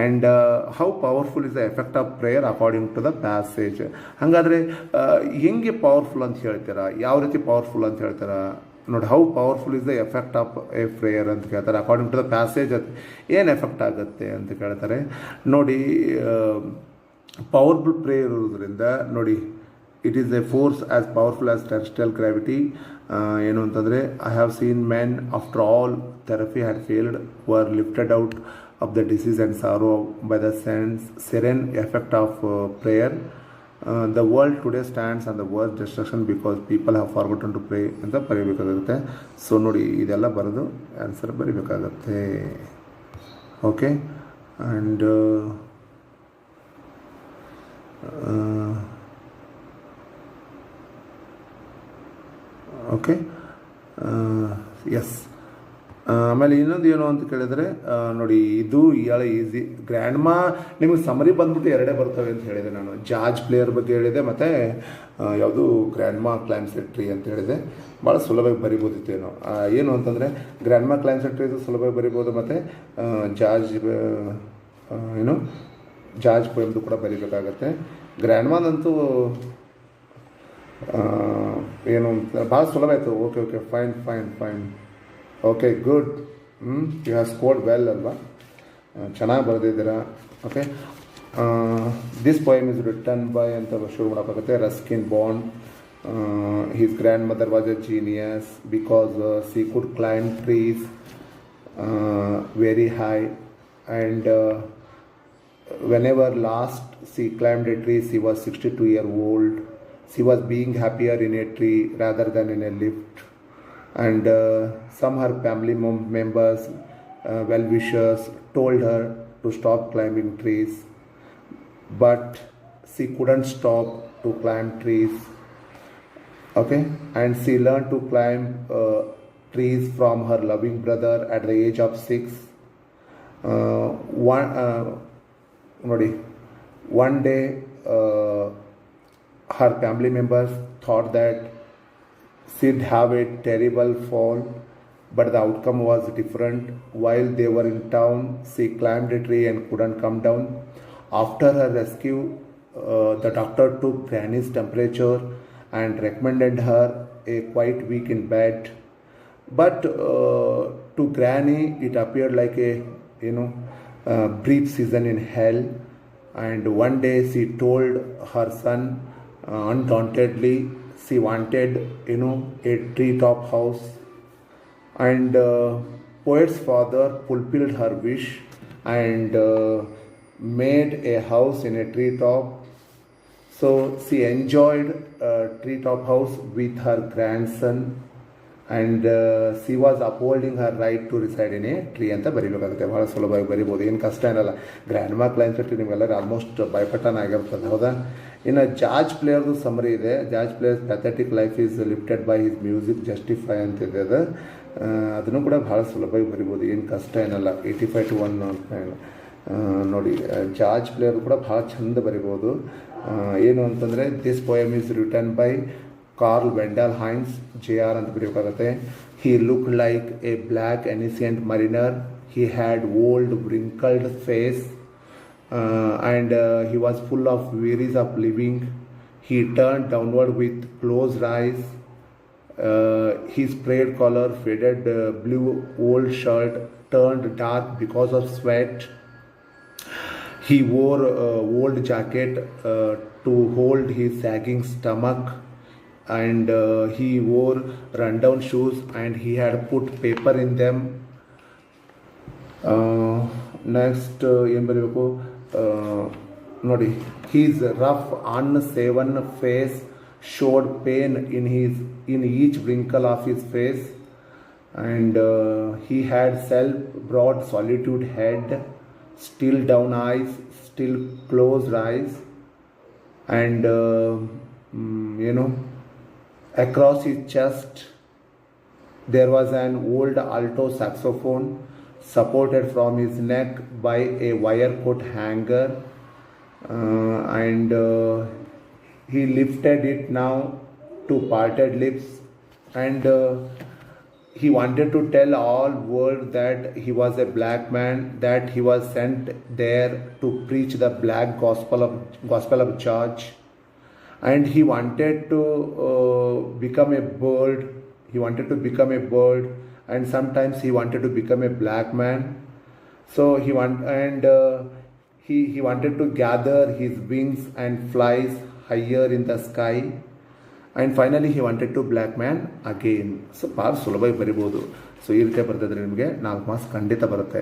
And how powerful is the effect of prayer according to the passage. ಹಾಗಾದರೆ ಹೆಂಗೆ powerful ಅಂತ ಹೇಳ್ತೀರಾ? ಯಾವ ರೀತಿ ಪವರ್ಫುಲ್ ಅಂತ ಹೇಳ್ತೀರಾ? ನೋಡಿ, how powerful is the effect of a prayer ಅಂತ ಕೇಳ್ತಾರೆ. ಅಕಾರ್ಡಿಂಗ್ ಟು ದ ಪ್ಯಾಸೇಜ್ ಏನು ಎಫೆಕ್ಟ್ ಆಗುತ್ತೆ ಅಂತ ಕೇಳ್ತಾರೆ. ನೋಡಿ, ಪವರ್ಫುಲ್ ಪ್ರೇಯರ್ ಇರೋದ್ರಿಂದ ನೋಡಿ, it is a force as powerful as terrestrial gravity. ಏನು ಅಂತಂದರೆ, I have seen men after all therapy had failed were lifted out of the disease and sorrow by the serene effect of prayer. The world today stands on the world destruction because people have forgotten to pray ಅಂತ ಬರೀಬೇಕಾಗುತ್ತೆ. So ನೋಡಿ, ಇದೆಲ್ಲ ಬರೆದು answer ಬರೀಬೇಕಾಗತ್ತೆ. Okay and okay yes. ಆಮೇಲೆ ಇನ್ನೊಂದು ಏನು ಅಂತ ಕೇಳಿದರೆ ನೋಡಿ, ಇದು ಇಯಾಳ ಈಸಿ. ಗ್ರ್ಯಾಂಡ್ ಮಾ ನಿಮಗೆ ಸಮರಿ ಬಂದ್ಬಿಟ್ಟು ಎರಡೇ ಬರ್ತವೆ ಅಂತ ಹೇಳಿದೆ ನಾನು. ಜಾರ್ಜ್ ಪ್ಲೇಯರ್ ಬಗ್ಗೆ ಹೇಳಿದೆ, ಮತ್ತು ಯಾವುದು ಗ್ರ್ಯಾಂಡ್ ಮಾ ಕ್ಲೈಮ್ಸೆಟ್ರಿ ಅಂತ ಹೇಳಿದೆ. ಭಾಳ ಸುಲಭವಾಗಿ ಬರಿಬೋದಿತ್ತೇನೋ. ಏನು ಅಂತಂದರೆ ಗ್ರ್ಯಾಂಡ್ ಮಾ ಕ್ಲೈಮ್ಸೆಟ್ರಿ ಸುಲಭವಾಗಿ ಬರಿಬೋದು, ಮತ್ತು ಜಾರ್ಜ್ ಏನು ಜಾರ್ಜ್ ಪೊಯಮ್ದು ಕೂಡ ಬರಿಬೇಕಾಗತ್ತೆ. ಗ್ರ್ಯಾಂಡ್ ಮಾದಂತೂ ಏನು ಭಾಳ ಸುಲಭ ಆಯಿತು. Okay okay fine fine fine. Okay good. You have scored well ಅಲ್ವಾ, ಚೆನ್ನಾಗಿ ಬರೆದಿದ್ದೀರಾ. Okay, this poem is written by ಅಂತ ಶುರು ಮಾಡೋಕ್ಕಾಗುತ್ತೆ. Ruskin Bond. His grandmother was a genius because she could climb trees very high, and whenever last she climbed a tree, she was 62-year-old. She was being happier in a tree rather than in a lift. And some her family members, well-wishers, told her to stop climbing trees. But she couldn't stop to climb trees. Okay, and she learned to climb trees from her loving brother at the age of 6. One day her family members thought that she'd have a terrible fall, but the outcome was different. While they were in town, she climbed a tree and couldn't come down. After her rescue, the doctor took Granny's temperature and recommended her a quiet week in bed. But to Granny, it appeared like a brief season in hell. And one day she told her son undauntedly she wanted a treetop house, and poet's father fulfilled her wish and made a house in a treetop. So she enjoyed a treetop house with her grandson, and she was upholding her right to reside in a tree ಅಂತ ಬರೀಬೇಕಾಗುತ್ತೆ. ಭಾಳ ಸುಲಭವಾಗಿ ಬರಿಬೋದು, ಏನು ಕಷ್ಟ ಏನಲ್ಲ. Grand ಮಾ ಕ್ಲೈಮ್ಸೆಟ್ರಿ ನಿಮಗೆಲ್ಲರೂ almost ಭಯಪಟ್ಟನ ಆಗಿರ್ತದೆ, ಹೌದಾ? ಇನ್ನು ಜಾರ್ಜ್ ಪ್ಲೇಯರ್ದು ಸಮರಿ ಇದೆ. George players pathetic life is lifted by his music justify ಅಂತಿದೆ. ಅದನ್ನು ಕೂಡ ಭಾಳ ಸುಲಭವಾಗಿ ಬರಿಬೋದು, ಏನು ಕಷ್ಟ ಏನಲ್ಲ. 85 to 1 ನೋಡಿ, ಜಾರ್ಜ್ ಪ್ಲೇಯರ್ ಕೂಡ ಭಾಳ ಚಂದ ಬರಿಬೋದು. ಏನು ಅಂತಂದರೆ this poem is written by Carl Wendell Hines, JR ಅಂತ ಬರೀಬೇಕಾಗತ್ತೆ. He looked like a black ancient mariner. He had old wrinkled face, and he was full of wearies of living. He turned downward with closed eyes. His frayed collar, faded blue old shirt turned dark because of sweat. He wore old jacket to hold his sagging stomach, and he wore rundown shoes, and he had put paper in them. Next ಏನು ಬರೀಬೇಕು ನೋಡಿ, his rough unshaven face showed pain in each wrinkle of his face, and he had self-brought solitude head, still down eyes, still closed eyes, and across his chest there was an old alto saxophone supported from his neck by a wire coat hanger, and he lifted it now to parted lips, and he wanted to tell all world that he was a black man, that he was sent there to preach the black gospel of George, and he wanted to become a bird. He wanted to become a bird, and sometimes he wanted to become a black man. So he wanted to gather his wings and flies higher in the sky, and finally he wanted to black man again. So ಭಾಳ ಸುಲಭವಾಗಿ ಬರಿಬೋದು. So ಈ ರೀತಿ ಬರ್ತಿದ್ರೆ ನಿಮಗೆ 4 marks ಖಂಡಿತ ಬರುತ್ತೆ.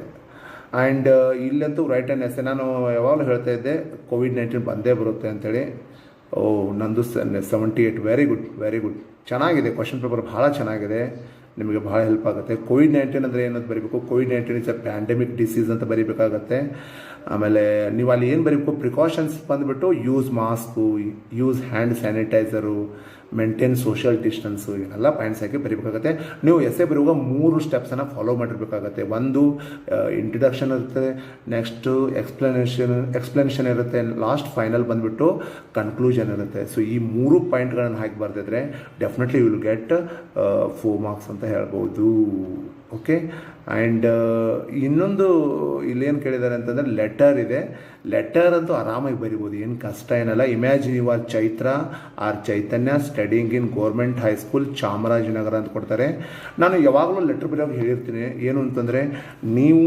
And ಇಲ್ಲಂತೂ write and essay. ನಾನು ಯಾವಾಗಲೂ ಹೇಳ್ತಾ ಇದ್ದೆ COVID-19 ಬಂದೇ ಬರುತ್ತೆ ಅಂತೇಳಿ. ನಂದು 78. ವೆರಿ ಗುಡ್ ವೆರಿ ಗುಡ್, ಚೆನ್ನಾಗಿದೆ. ಕ್ವಶನ್ ಪೇಪರ್ ಭಾಳ ಚೆನ್ನಾಗಿದೆ. ನಿಮಗೆ ಭಾಳ ಹೆಲ್ಪ್ ಆಗುತ್ತೆ. ಕೋವಿಡ್-19 ಅಂದರೆ ಏನಂತ ಬರೀಬೇಕು, COVID-19 is a pandemic disease ಅಂತ ಬರೀಬೇಕಾಗತ್ತೆ. ಆಮೇಲೆ ನೀವು ಅಲ್ಲಿ ಏನು ಬರೀಬೇಕು, ಪ್ರಿಕಾಷನ್ಸ್ ಬಂದುಬಿಟ್ಟು use mask, use hand sanitiser, maintain social distance, ಇವೆಲ್ಲ ಪಾಯಿಂಟ್ಸ್ ಹಾಕಿ ಬರೀಬೇಕಾಗುತ್ತೆ. ನೀವು ಎಸ್ಸೆ ಬರುವಾಗ 3 ಸ್ಟೆಪ್ಸನ್ನು ಫಾಲೋ ಮಾಡಿರಬೇಕಾಗತ್ತೆ. ಒಂದು ಇಂಟ್ರಡಕ್ಷನ್ ಇರುತ್ತೆ, ನೆಕ್ಸ್ಟು ಎಕ್ಸ್ಪ್ಲನೇಷನ್ ಇರುತ್ತೆ, ಲಾಸ್ಟ್ ಫೈನಲ್ ಬಂದುಬಿಟ್ಟು ಕನ್ಕ್ಲೂಷನ್ ಇರುತ್ತೆ. ಸೊ ಈ 3 ಪಾಯಿಂಟ್ಗಳನ್ನು ಹಾಕಿ ಬರ್ದಿದ್ರೆ definitely you will get 4 marks ಅಂತ ಹೇಳ್ಬೋದು. ಓಕೆ. ಆ್ಯಂಡ್ ಇನ್ನೊಂದು ಇಲ್ಲೇನು ಕೇಳಿದ್ದಾರೆ ಅಂತಂದರೆ ಲೆಟರ್ ಇದೆ. ಲೆಟರ್ ಅಂತೂ ಆರಾಮಾಗಿ ಬರಿಬೋದು, ಏನು ಕಷ್ಟ ಏನಲ್ಲ. Imagine you are Chaitra or Chaitanya studying in government high school Chamarajanagar ಅಂತ ಕೊಡ್ತಾರೆ. ನಾನು ಯಾವಾಗಲೂ ಲೆಟ್ರ್ ಬರೆಯೋವಾಗ ಹೇಳಿರ್ತೀನಿ ಏನು ಅಂತಂದರೆ, ನೀವು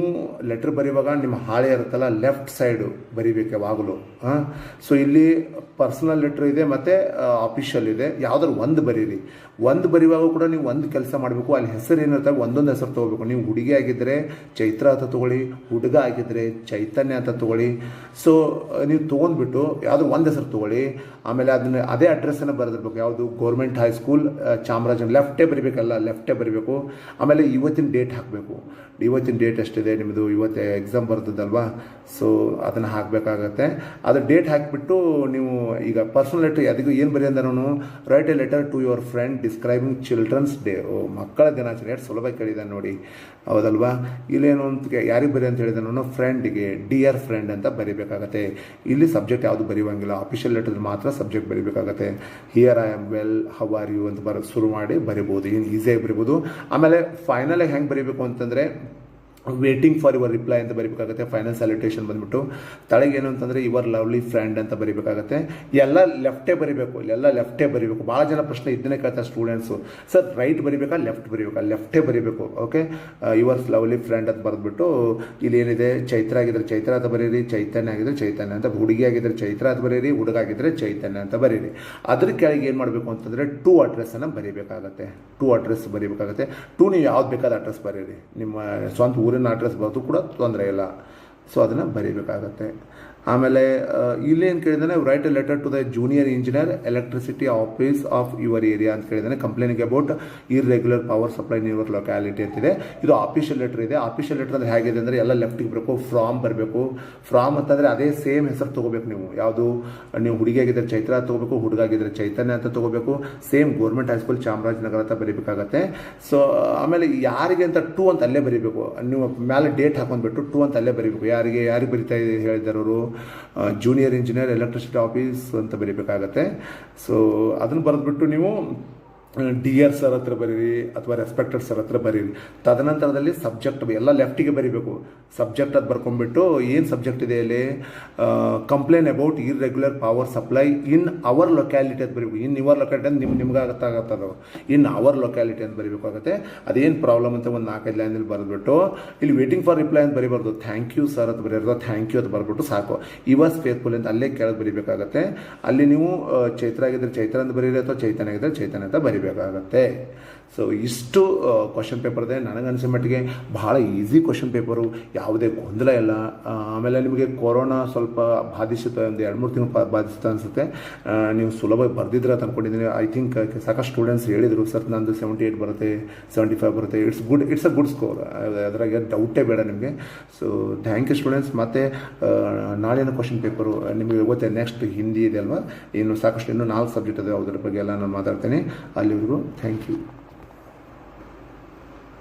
ಲೆಟ್ರ್ ಬರೆಯುವಾಗ ನಿಮ್ಮ ಹಾಳೆ ಇರುತ್ತಲ್ಲ ಲೆಫ್ಟ್ ಸೈಡು ಬರಿಬೇಕು ಯಾವಾಗಲೂ. ಸೊ ಇಲ್ಲಿ ಪರ್ಸನಲ್ ಲೆಟ್ರ್ ಇದೆ ಮತ್ತು ಆಫಿಷಿಯಲ್ ಇದೆ, ಯಾವುದಾದ್ರು ಒಂದು ಬರೀರಿ. ಒಂದು ಬರೆಯುವಾಗ ಕೂಡ ನೀವು ಒಂದು ಕೆಲಸ ಮಾಡಬೇಕು, ಅಲ್ಲಿ ಹೆಸರು ಏನಿರ್ತವೆ ಒಂದೊಂದು ಹೆಸರು ತೊಗೋಬೇಕು. ನೀವು ಹುಡುಗಿ ಆಗಿದ್ದರೆ ಚೈತ್ರ ಅಂತ ತೊಗೊಳ್ಳಿ, ಹುಡುಗ ಆಗಿದ್ದರೆ ಚೈತನ್ಯ ಅಂತ ತೊಗೊಳ್ಳಿ. ಸೊ ನೀವು ತೊಗೊಂಡ್ಬಿಟ್ಟು ಯಾವುದೋ ಒಂದು ಹೆಸರು ತೊಗೊಳ್ಳಿ, ಆಮೇಲೆ ಅದನ್ನ ಅದೇ ಅಡ್ರೆಸ್ಸನ್ನು ಬರೆದಿರ್ಬೇಕು. ಯಾವುದು ಗೌರ್ಮೆಂಟ್ ಹೈಸ್ಕೂಲ್ ಚಾಮರಾಜನಗರ, ಲೆಫ್ಟೇ ಬರಿಬೇಕಲ್ಲ, ಲೆಫ್ಟೇ ಬರಿಬೇಕು. ಆಮೇಲೆ ಇವತ್ತಿನ ಡೇಟ್ ಹಾಕಬೇಕು. ಇವತ್ತಿನ ಡೇಟ್ ಎಷ್ಟಿದೆ ನಿಮ್ಮದು, ಇವತ್ತು ಎಕ್ಸಾಮ್ ಬರ್ತದಲ್ವಾ, ಸೊ ಅದನ್ನು ಹಾಕಬೇಕಾಗತ್ತೆ. ಅದು ಡೇಟ್ ಹಾಕಿಬಿಟ್ಟು ನೀವು ಈಗ ಪರ್ಸನಲ್ ಲೆಟರ್ ಅದಕ್ಕೂ ಏನು ಬರೀ ಅಂದ್ರೆ ನಾನು write a letter to your friend describing children's day. ಮಕ್ಕಳ ದಿನಾಚರಣೆ ಎಷ್ಟು ಸುಲಭ ಕೇಳಿದ್ದಾನೆ ನೋಡಿ, ಹೌದಲ್ವಾ. ಇಲ್ಲೇನು ಅಂತ ಯಾರಿಗೆ ಬರೀ ಅಂತ ಹೇಳಿದೆ ನಾನು, ಫ್ರೆಂಡಿಗೆ ಡಿಯರ್ ಫ್ರೆಂಡ್ ಅಂತ ಬರೀಬೇಕಾಗತ್ತೆ. ಇಲ್ಲಿ ಸಬ್ಜೆಕ್ಟ್ ಯಾವುದು ಬರೆಯುವಂಗಿಲ್ಲ, ಆಫಿಷಿಯಲ್ ಲೆಟರ್ ಮಾತ್ರ ಸಬ್ಜೆಕ್ಟ್ ಬರೀಬೇಕಾಗತ್ತೆ. Here I am well, how are you ಅಂತ ಶುರು ಮಾಡಿ ಬರಿಬೋದು, ಏನು ಈಸಿಯಾಗಿ ಬರಿಬೋದು. ಆಮೇಲೆ ಫೈನಲಾಗಿ ಹೆಂಗೆ ಬರೀಬೇಕು ಅಂತಂದರೆ, ವೇಟಿಂಗ್ ಫಾರ್ ಯುವರ್ ರಿಪ್ಲೈ ಅಂತ ಬರೀಬೇಕಾಗುತ್ತೆ. ಫೈನಲ್ ಸ್ಯಾಲ್ಯುಟೇಷನ್ ಬಂದುಬಿಟ್ಟು ತಳಗೆ ಏನು ಅಂತಂದರೆ ಯುವರ್ ಲವ್ಲಿ ಫ್ರೆಂಡ್ ಅಂತ ಬರೀಬೇಕಾಗತ್ತೆ. ಎಲ್ಲ ಲೆಫ್ಟೇ ಬರೀಬೇಕು, ಇಲ್ಲೆಲ್ಲ ಲೆಫ್ಟೇ ಬರೀಬೇಕು. ಭಾಳ ಜನ ಪ್ರಶ್ನೆ ಇದನ್ನೇ ಕೇಳ್ತಾರೆ ಸ್ಟೂಡೆಂಟ್ಸು, ಸರ್ ರೈಟ್ ಬರೀಬೇಕಾ ಲೆಫ್ಟ್ ಬರೀಬೇಕಾ? ಲೆಫ್ಟೇ ಬರೀಬೇಕು. ಓಕೆ. ಯುವರ್ ಲವ್ಲಿ ಫ್ರೆಂಡ್ ಅಂತ ಬರೆದ್ಬಿಟ್ಟು ಇಲ್ಲಿ ಏನಿದೆ, ಚೈತ್ರ ಆಗಿದ್ರೆ ಚೈತ್ರ ಅಂತ ಬರೀರಿ, ಚೈತನ್ಯ ಆಗಿದ್ರೆ ಚೈತನ್ಯ ಅಂತ, ಹುಡುಗಿ ಆಗಿದ್ರೆ ಚೈತ್ರ ಅಂತ ಬರೀರಿ, ಹುಡುಗ ಆಗಿದ್ರೆ ಚೈತನ್ಯ ಅಂತ ಬರೀರಿ. ಅದ್ರ ಕೆಳಗೆ ಏನು ಮಾಡಬೇಕು ಅಂತಂದರೆ ಟು ಅಡ್ರೆಸ್ಸನ್ನು ಬರೀಬೇಕಾಗತ್ತೆ. ಟು ಅಡ್ರೆಸ್ ಬರೀಬೇಕಾಗತ್ತೆ. ನೀವು ಯಾವ್ದು ಬೇಕಾದ ಅಡ್ರೆಸ್ ಬರೀರಿ, ನಿಮ್ಮ ಸ್ವಂತ ಊರಿನ ಅಡ್ರೆಸ್ ಬರೋದು ಕೂಡ ತೊಂದರೆ ಇಲ್ಲ. ಸೊ ಅದನ್ನು ಬರೀಬೇಕಾಗತ್ತೆ. ಆಮೇಲೆ ಇಲ್ಲೇನು ಕೇಳಿದಾನೆ, write a letter to the junior engineer electricity office of your area ಅಂತ ಕೇಳಿದಾನೆ, complaining about irregular power supply in your locality ಅಂತಿದೆ. ಇದು ಆಫಿಷಿಯಲ್ ಲೆಟರ್ ಇದೆ. ಆಫಿಷಿಯಲ್ ಲೆಟರ್ ಅಂದರೆ ಹೇಗಿದೆ ಅಂದರೆ ಎಲ್ಲ ಲೆಫ್ಟಿಗೆ ಬರಬೇಕು, ಫ್ರಾಮ್ ಬರಬೇಕು. ಫ್ರಾಮ್ ಅಂತಂದರೆ ಅದೇ ಸೇಮ್ ಹೆಸರು ತೊಗೋಬೇಕು ನೀವು. ಯಾವುದು, ನೀವು ಹುಡುಗಿಯಾಗಿದ್ದರೆ ಚೈತ್ರ ಅಂತ ತೊಗೋಬೇಕು, ಹುಡುಗಾಗಿದ್ದರೆ ಚೈತನ್ಯ ಅಂತ ತೊಗೋಬೇಕು. ಸೇಮ್ ಗೌರ್ಮೆಂಟ್ ಹೈಸ್ಕೂಲ್ ಚಾಮರಾಜನಗರ ಅಂತ ಬರೀಬೇಕಾಗತ್ತೆ. ಸೊ ಆಮೇಲೆ ಯಾರಿಗೆ ಅಂತ ಟು ಅಂತ ಅಲ್ಲೇ ಬರೀಬೇಕು. ನೀವು ಮೇಲೆ ಡೇಟ್ ಹಾಕೊಂಡ್ಬಿಟ್ಟು ಟು ಅಂತ ಅಲ್ಲೇ ಬರೀಬೇಕು. ಯಾರಿಗೆ ಬರಿತಾ ಹೇಳಿದಾರವರು, ಜೂನಿಯರ್ ಇಂಜಿನಿಯರ್ ಎಲೆಕ್ಟ್ರಿಸಿಟಿ ಆಫೀಸ್ ಅಂತ ಬರೀಬೇಕಾಗತ್ತೆ. ಸೊ ಅದನ್ನು ಬರೆದ್ಬಿಟ್ಟು ನೀವು ಡಿಯರ್ ಸರ್ ಹತ್ರ ಬರೀರಿ ಅಥವಾ ರೆಸ್ಪೆಕ್ಟೆಡ್ ಸರ್ ಹತ್ರ ಬರೀರಿ. ತದನಂತರದಲ್ಲಿ ಸಬ್ಜೆಕ್ಟ್ ಎಲ್ಲ ಲೆಫ್ಟಿಗೆ ಬರೀಬೇಕು. ಸಬ್ಜೆಕ್ಟ್ ಅದು ಬರ್ಕೊಂಡ್ಬಿಟ್ಟು ಏನು ಸಬ್ಜೆಕ್ಟ್ ಇದೆ ಇಲ್ಲಿ, complain about irregular power supply in our locality ಅಂತ ಬರೀಬೇಕು. ಇನ್ ಯುವರ್ ಲೊಕ್ಯಾಲಿಟಿ ಅಂತ ನಿಮ್ಗೆ ಆಗತ್ತಾಗತ್ತದು, ಇನ್ ಅವರ್ ಲೊಕ್ಯಾಲಿಟಿ ಅಂತ ಬರೀಬೇಕಾಗುತ್ತೆ. ಅದೇನು ಪ್ರಾಬ್ಲಮ್ ಅಂತ ಒಂದು 4-5 ಲೈನಲ್ಲಿ ಬರೆದ್ಬಿಟ್ಟು ಇಲ್ಲಿ ವೇಟಿಂಗ್ ಫಾರ್ ರಿಪ್ಲೈ ಅಂತ ಬರೀಬಾರ್ದು, ಥ್ಯಾಂಕ್ ಯು ಸರ್ ಅಂತ ಬರೀರೋದು, ಥ್ಯಾಂಕ್ ಯು ಅಂತ ಬರೆದ್ಬಿಟ್ಟು ಸಾಕು. ಈ ವಾಸ್ ಫೇತ್ಫುಲ್ ಅಂತ ಅಲ್ಲೇ ಕೆಳಗೆ ಬರೀಬೇಕಾಗತ್ತೆ. ಅಲ್ಲಿ ನೀವು ಚೈತ್ರ ಆಗಿದ್ದರೆ ಚೈತ್ರ ಅಂತ ಬರೀರಿ ಅಥವಾ ಚೈತನ್ಯ ಆಗಿದ್ದರೆ ಚೈತನ್ಯ ಅಂತ ಬರೀಬೇಕಾಗತ್ತೆ. ಸೊ ಇಷ್ಟು ಕ್ವಶನ್ ಪೇಪರ್ ಇದೆ. ನನಗನ್ಸಿದ ಮಟ್ಟಿಗೆ ಭಾಳ ಈಸಿ ಕ್ವಶನ್ ಪೇಪರು, ಯಾವುದೇ ಗೊಂದಲ ಇಲ್ಲ. ಆಮೇಲೆ ನಿಮಗೆ ಕೊರೋನಾ ಸ್ವಲ್ಪ ಬಾಧಿಸುತ್ತೆ, ಒಂದು 2-3 ತಿಂಗಳು ಬಾಧಿಸುತ್ತೆ ಅನಿಸುತ್ತೆ. ನೀವು ಸುಲಭವಾಗಿ ಬರೆದಿದ್ರೆ ಅಂತ ಅಂದ್ಕೊಂಡಿದ್ದೀನಿ. ಐ ಥಿಂಕ್ ಸಾಕಷ್ಟು ಸ್ಟೂಡೆಂಟ್ಸ್ ಹೇಳಿದರು, ಸರ್ ನಂದು 78 ಬರುತ್ತೆ, 75 ಬರುತ್ತೆ, ಇಟ್ಸ್ ಅ ಗುಡ್ ಸ್ಕೋರ್, ಅದ್ರಾಗೆ ಡೌಟೇ ಬೇಡ ನಿಮಗೆ. So thank you students. ಮತ್ತು ನಾಳಿನ ಕ್ವಶನ್ ಪೇಪರು ನಿಮಗೆ ಗೊತ್ತೆ, ನೆಕ್ಸ್ಟ್ ಹಿಂದಿ ಇದೆ ಅಲ್ವಾ, ಇನ್ನು ಸಾಕಷ್ಟು ಇನ್ನೂ 4 ಸಬ್ಜೆಕ್ಟ್ ಇದೆ, ಅದ್ರ ಬಗ್ಗೆ ಎಲ್ಲ ನಾನು ಮಾತಾಡ್ತೇನೆ. ಅಲ್ಲಿವರೆಗೂ ಥ್ಯಾಂಕ್ ಯು.